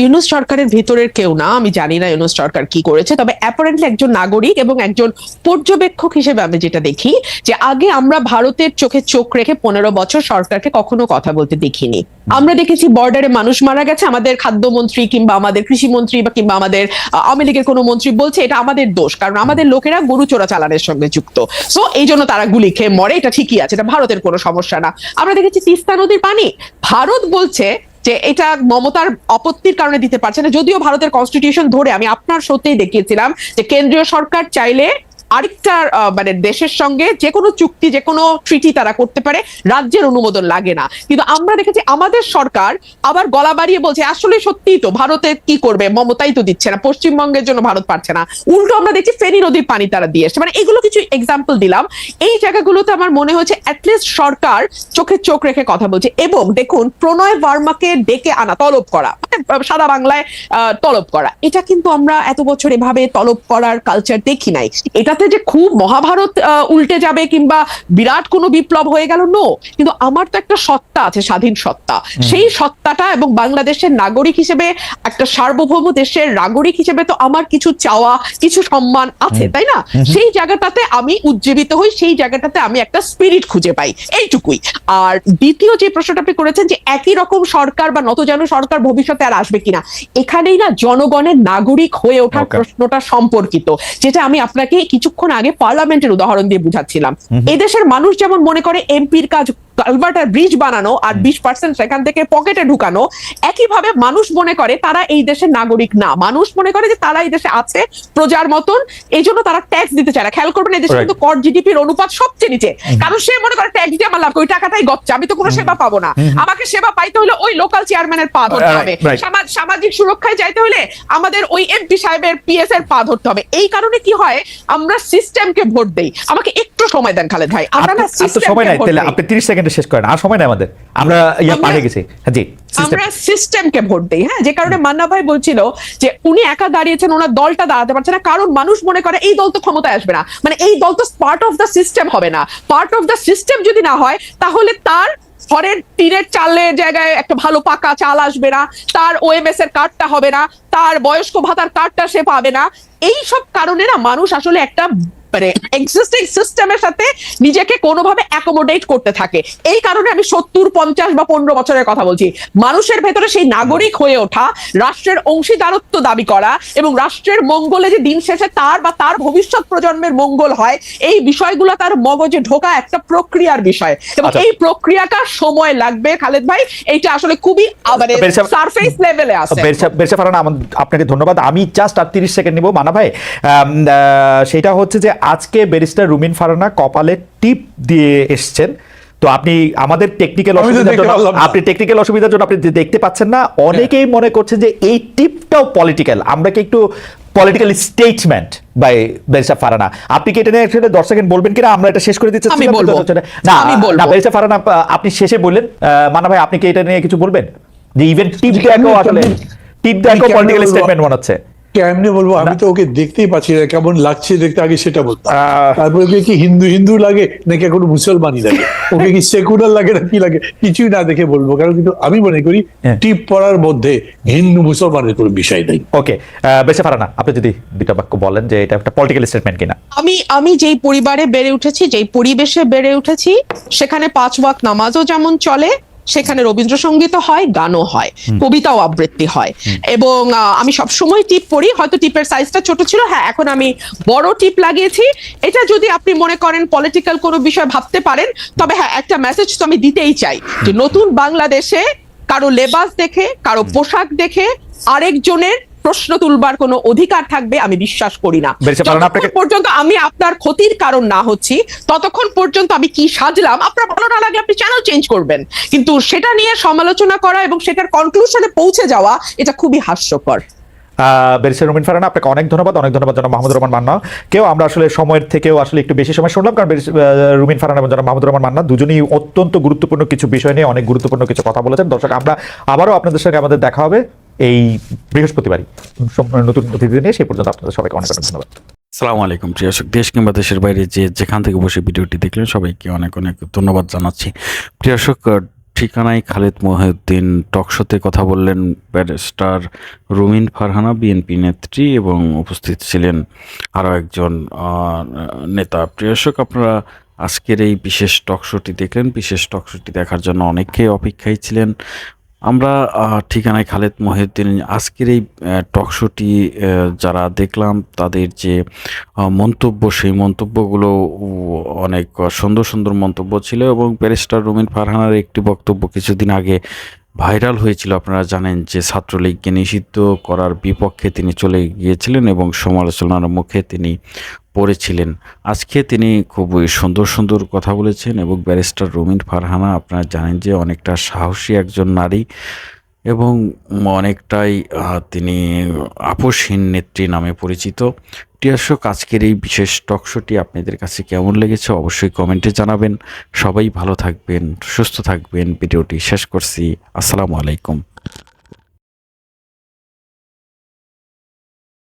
ইউনূস সরকারের ভিতরের কেউ না, আমি জানি না ইউনূস সরকার কি করেছে, তবে অ্যাপারেন্টলি একজন নাগরিক এবং একজন পর্যবেক্ষক হিসেবে আমি যেটা দেখি যে আগে আমরা ভারতের চোখে চোখ রেখে 15 বছর সরকারকে কখনো কথা বলতে দেখিনি। আমরা দেখেছি বর্ডারে মানুষ মারা গেছে, আমাদের খাদ্যমন্ত্রী কিংবা আমাদের কৃষিমন্ত্রী বা কিংবা আমাদের আওয়ামী লীগের কোনো মন্ত্রী বলছে এটা আমাদের দোষ, কারণ আমাদের লোকেরা গরু চোরাচালানের সঙ্গে যুক্ত, সো এই জন্য তারা গুলি খেয়ে মরে, এটা ঠিকই আছে, এটা ভারতের কোনো সমস্যা না। আমরা দেখেছি তিস্তা নদীর পানি ভারত বলছে যে এটা মমতার আপত্তির কারণে দিতে পারছে না, যদিও ভারতের কনস্টিটিউশন ধরে আমি আপনার সত্যিই দেখিয়েছিলাম যে কেন্দ্রীয় সরকার চাইলে আরেকটা মানে দেশের সঙ্গে যে কোনো চুক্তি যে কোনো ট্রিটি তারা করতে পারে, রাজ্যের অনুমোদন লাগে না। কিন্তু আমরা দেখেছি আমাদের সরকার আবার গলা বাড়িয়ে বলছে আসলে সত্যিই তো ভারতে কি করবে, মমতাই তো দিচ্ছে না, পশ্চিমবঙ্গের জন্য ভারত পারছে না, উল্টো আমরা দেখছি ফেনী নদীর পানি তারা দিয়ে এসছে। মানে এগুলো কিছু এক্সাম্পল দিলাম। এই জায়গাগুলোতে আমার মনে হচ্ছে অ্যাটলিস্ট সরকার চোখে চোখ রেখে কথা বলছে। এবং দেখুন, প্রণয় ভার্মাকে ডেকে আনা, তলব করা, মানে সাদা বাংলায় তলব করা, এটা কিন্তু আমরা এত বছর এভাবে তলব করার কালচার দেখি নাই। এটাতে যে খুব মহাভারত উল্টে যাবে কিংবা বিরাট কোনো বিপ্লব হয়ে গেল, নো, কিন্তু আমার তো একটা সত্তা আছে, স্বাধীন সত্তা, সেই সত্তাটা এবং বাংলাদেশের নাগরিক হিসেবে, একটা সার্বভৌম দেশের নাগরিক হিসেবে তো আমার কিছু চাওয়া, কিছু সম্মান আছে, তাই না? সেই জায়গাটাতে আমি উজ্জীবিত হই, সেই জায়গাটাতে আমি একটা স্পিরিট খুঁজে পাই, এইটুকুই। আর দ্বিতীয় যে প্রশ্নটা আপনি করেছেন যে একই রকম সরকার বা নতজানু সরকার ভবিষ্যতে আর আসবে কিনা, এখানেই না জনগণের নাগরিক হয়ে ওঠার প্রশ্নটা সম্পর্কিত, যেটা আমি আপনাকে কিছুক্ষণ আগে পার্লামেন্টের উদাহরণ দিয়ে বুঝাচ্ছিলাম। এদেশের মানুষ যেমন মনে করে এমপির কাজ কালভার্টার ব্রিজ বানানো আর 20% সেখান থেকে পকেটে ঢুকানো, একইভাবে মানুষ মনে করে তারা এই দেশের নাগরিক না, মানুষ মনে করে যে তারা এই দেশে আছে প্রজার মতন, এই জন্য তারা ট্যাক্স দিতে চায় না। খেয়াল করবেন এই দেশে কিন্তু কর জিডিপির অনুপাত সবচেয়ে নিচে, কারণ সে মনে করে ট্যাক্স দিয়ে আমার লাভ, ওই টাকাটাই গচ্ছা, আমি তো কোনো সেবা পাবো না, আমাকে সেবা পাইতে হলে ওই লোকাল চেয়ারম্যানের পা ধরতে হবে, সামাজিক সুরক্ষায় যাইতে হলে আমাদের ওই এমপি সাহেবের পিএস এর পা ধরতে হবে। এই কারণে কি হয়, আমরা সিস্টেমকে ভোট দেই। আমাকে একটু সময় দেন খালেদ ভাই, আমরা না সময় নাই, তাহলে আপনি 30 সেকেন্ডে শেষ করেন, আর সময় নাই আমাদের, আমরা পারে গেছি। জি, আমরা সিস্টেমকে ভোট দেই। হ্যাঁ, যে কারণে মান্না ভাই বলছিল যে উনি একা দাঁড়িয়েছেন, ওনার দলটা দাঁড়াতে পারছে না, কারণ মানুষ মনে করে এই দল তো ক্ষমতায় আসবে না, মানে এই দল তো পার্ট অফ দ্য সিস্টেম হবে না। পার্ট অফ দ্য সিস্টেম যদি না হয়, তাহলে তার ঘরের টিনের চালের জায়গায় একটা ভালো পাকা চাল আসবে না, তার ওএমএস এর কার্ডটা হবে না, তার বয়স্ক ভাতার কার্ডটা সে পাবে না। এই সব কারণে না মানুষ আসলে একটা মানে এক্সিস্টিং সিস্টেমের সাথে নিজেকে কোনোভাবে অ্যাকোমোডেট করতে থাকে। এই কারণে আমি 70, 50 বা 15 বছরের কথা বলছি। মানুষের ভেতরে সেই নাগরিক হয়ে ওঠা, রাষ্ট্রের অংশীদারত্ব দাবি করা এবং রাষ্ট্রের মঙ্গলে যে দিন শেষে তার বা তার ভবিষ্যৎ প্রজন্মের মঙ্গল হয়, এই বিষয়গুলো তার মগজে ঢোকা একটা প্রক্রিয়ার বিষয়, এবং এই প্রক্রিয়াটা সময় লাগবে খালেদ ভাই। এইটা আসলে খুবই মানে সারফেস লেভেলে আছে। বেরসা ফারহানা, আপনাকে ধন্যবাদ। আমি জাস্ট আর 30 সেকেন্ড নিব মানা ভাই। সেটা হচ্ছে যে আজকে ব্যারিস্টার রুমিন ফারহানা কপালে টিপ দিয়ে এসছেন, তো আপনি আমাদের টেকনিক্যাল অসুবিধার জন্য আপনি দেখতে পাচ্ছেন না। অনেকেই মনে করছেন যে এই টিপটাও পলিটিক্যাল, আমরা কি একটু political statement by barrister Farhana, আপনি কি এটা নিয়ে 10 সেকেন্ড বলবেন কিনা? আমরা এটা শেষ করে দিচ্ছি। না ব্যারিস্টার ফারহানা, আপনি শেষে বললেন, মানা ভাই আপনি কি এটা নিয়ে কিছু বলবেন যে ইভেন টিপ দেখো আসলে টিপ দেখো পলিটিক্যাল স্টেটমেন্ট মনে হচ্ছে? কেমনে বলবো, আমি তো ওকে দেখতেই পাচ্ছি না, কেমন লাগছে দেখতে, আগে সেটা বলতাম। তারপরে ওকে কি হিন্দু লাগে নাকি এখন মুসলমানই লাগে, ওকে কি সেকুলার লাগে না কি লাগে, কিছুই না দেখে বলবো। কারণ কিন্তু আমি মনে করি টিপ পড়ার মধ্যে হিন্দু মুসলমানের কোনো বিষয় নেই। ওকে, বেরসা ফারহানা, আপনি যদি দুটো বাক্য বলেন যে এটা একটা পলিটিক্যাল স্টেটমেন্ট কিনা। আমি যেই পরিবারে বেড়ে উঠেছি, যেই পরিবেশে বেড়ে উঠেছি, সেখানে 5 ওয়াক্ত নামাজও যেমন চলে, সেখানে রবীন্দ্রসঙ্গীতও হয়, গানও হয়, কবিতাও আবৃত্তি হয়, এবং আমি সবসময় টিপ পড়ি। হয়তো টিপের সাইজটা ছোট ছিল, হ্যাঁ এখন আমি বড় টিপ লাগিয়েছি। এটা যদি আপনি মনে করেন পলিটিক্যাল কোনো বিষয় ভাবতে পারেন, তবে হ্যাঁ একটা মেসেজ তো আমি দিতেই চাই যে নতুন বাংলাদেশে কারো লেবাস দেখে, কারো পোশাক দেখে আরেকজনের প্রশ্ন তুলবার কোনো অধিকার থাকবে আমি বিশ্বাস করি না। বেরিসা ফারহানা, যতক্ষণ পর্যন্ত আমি আপনার ক্ষতির কারণ না হচ্ছি ততক্ষণ পর্যন্ত আমি কি সাজলাম, আপনার ভালো না লাগলে আপনি চ্যানেল চেঞ্জ করবেন, কিন্তু সেটা নিয়ে সমালোচনা করা এবং সেটার কনক্লুশনে পৌঁছে যাওয়া এটা খুবই হাস্যকর। ব্যারিস্টার রুমিন ফারহানা, আপনাকে অনেক ধন্যবাদ জনাব মাহমুদুর রহমান মান্না কেউ আমরা আসলে সময়ের থেকেও আসলে একটু বেশি সময় শুনলাম, কারণ রুমিন ফারহানা এবং জনাব মাহমুদুর রহমান মান্না দুজনই অত্যন্ত গুরুত্বপূর্ণ কিছু বিষয় নিয়ে অনেক গুরুত্বপূর্ণ কিছু কথা বলেছেন। দর্শক, আমরা আবারও আপনাদের সঙ্গে আমাদের দেখা হবে এই বৃহস্পতিবারই নতুন অতিথি নিয়ে। সেই পর্যন্ত আপনাদের সবাইকে অনেক অনেক ধন্যবাদ। আসসালামু আলাইকুম প্রিয় দর্শক, দেশ কিংবা দেশের বাইরে যেখান থেকে বসে ভিডিওটি দেখলেন সবাইকে অনেক অনেক ধন্যবাদ জানাচ্ছি। প্রিয় দর্শক, ঠিকানায় খালেদ মহিউদ্দিন টকশোতে কথা বললেন ব্যারিস্টার রুমিন ফারহানা বিএনপি নেত্রী, এবং উপস্থিত ছিলেন আরও একজন নেতা। প্রিয় দর্শক, আপনারা আজকের এই বিশেষ টকশোটি দেখলেন। বিশেষ টকশোটি দেখার জন্য অনেকেই অপেক্ষায় ছিলেন। আমরা ঠিকানায় খালেদ মহিউদ্দিন আজকের এই টকশোটি যারা দেখলাম তাদের যে মন্তব্য, সেই মন্তব্যগুলো অনেক সুন্দর সুন্দর মন্তব্য ছিল, এবং ব্যারিস্টার রুমিন ফারহানার একটি বক্তব্য কিছুদিন আগে ভাইরাল হয়েছিল। আপনারা জানেন যে ছাত্রলীগকে নিষিদ্ধ করার বিপক্ষে তিনি চলে গিয়েছিলেন এবং সমালোচনার মুখে তিনি পড়েছিলেন। আজকে তিনি খুবই সুন্দর সুন্দর কথা বলেছেন, এবং ব্যারিস্টার রুমিন ফারহানা আপনারা জানেন যে অনেকটা সাহসী একজন নারী এবং অনেকটাই তিনি আপোষহীন নেত্রী নামে পরিচিত। প্রিয় দর্শক, আজকের এই বিশেষ টকশোটি আপনাদের কাছে কেমন লেগেছে অবশ্যই কমেন্টে জানাবেন। সবাই ভালো থাকবেন, সুস্থ থাকবেন। ভিডিওটি শেষ করছি। আসসালামু আলাইকুম।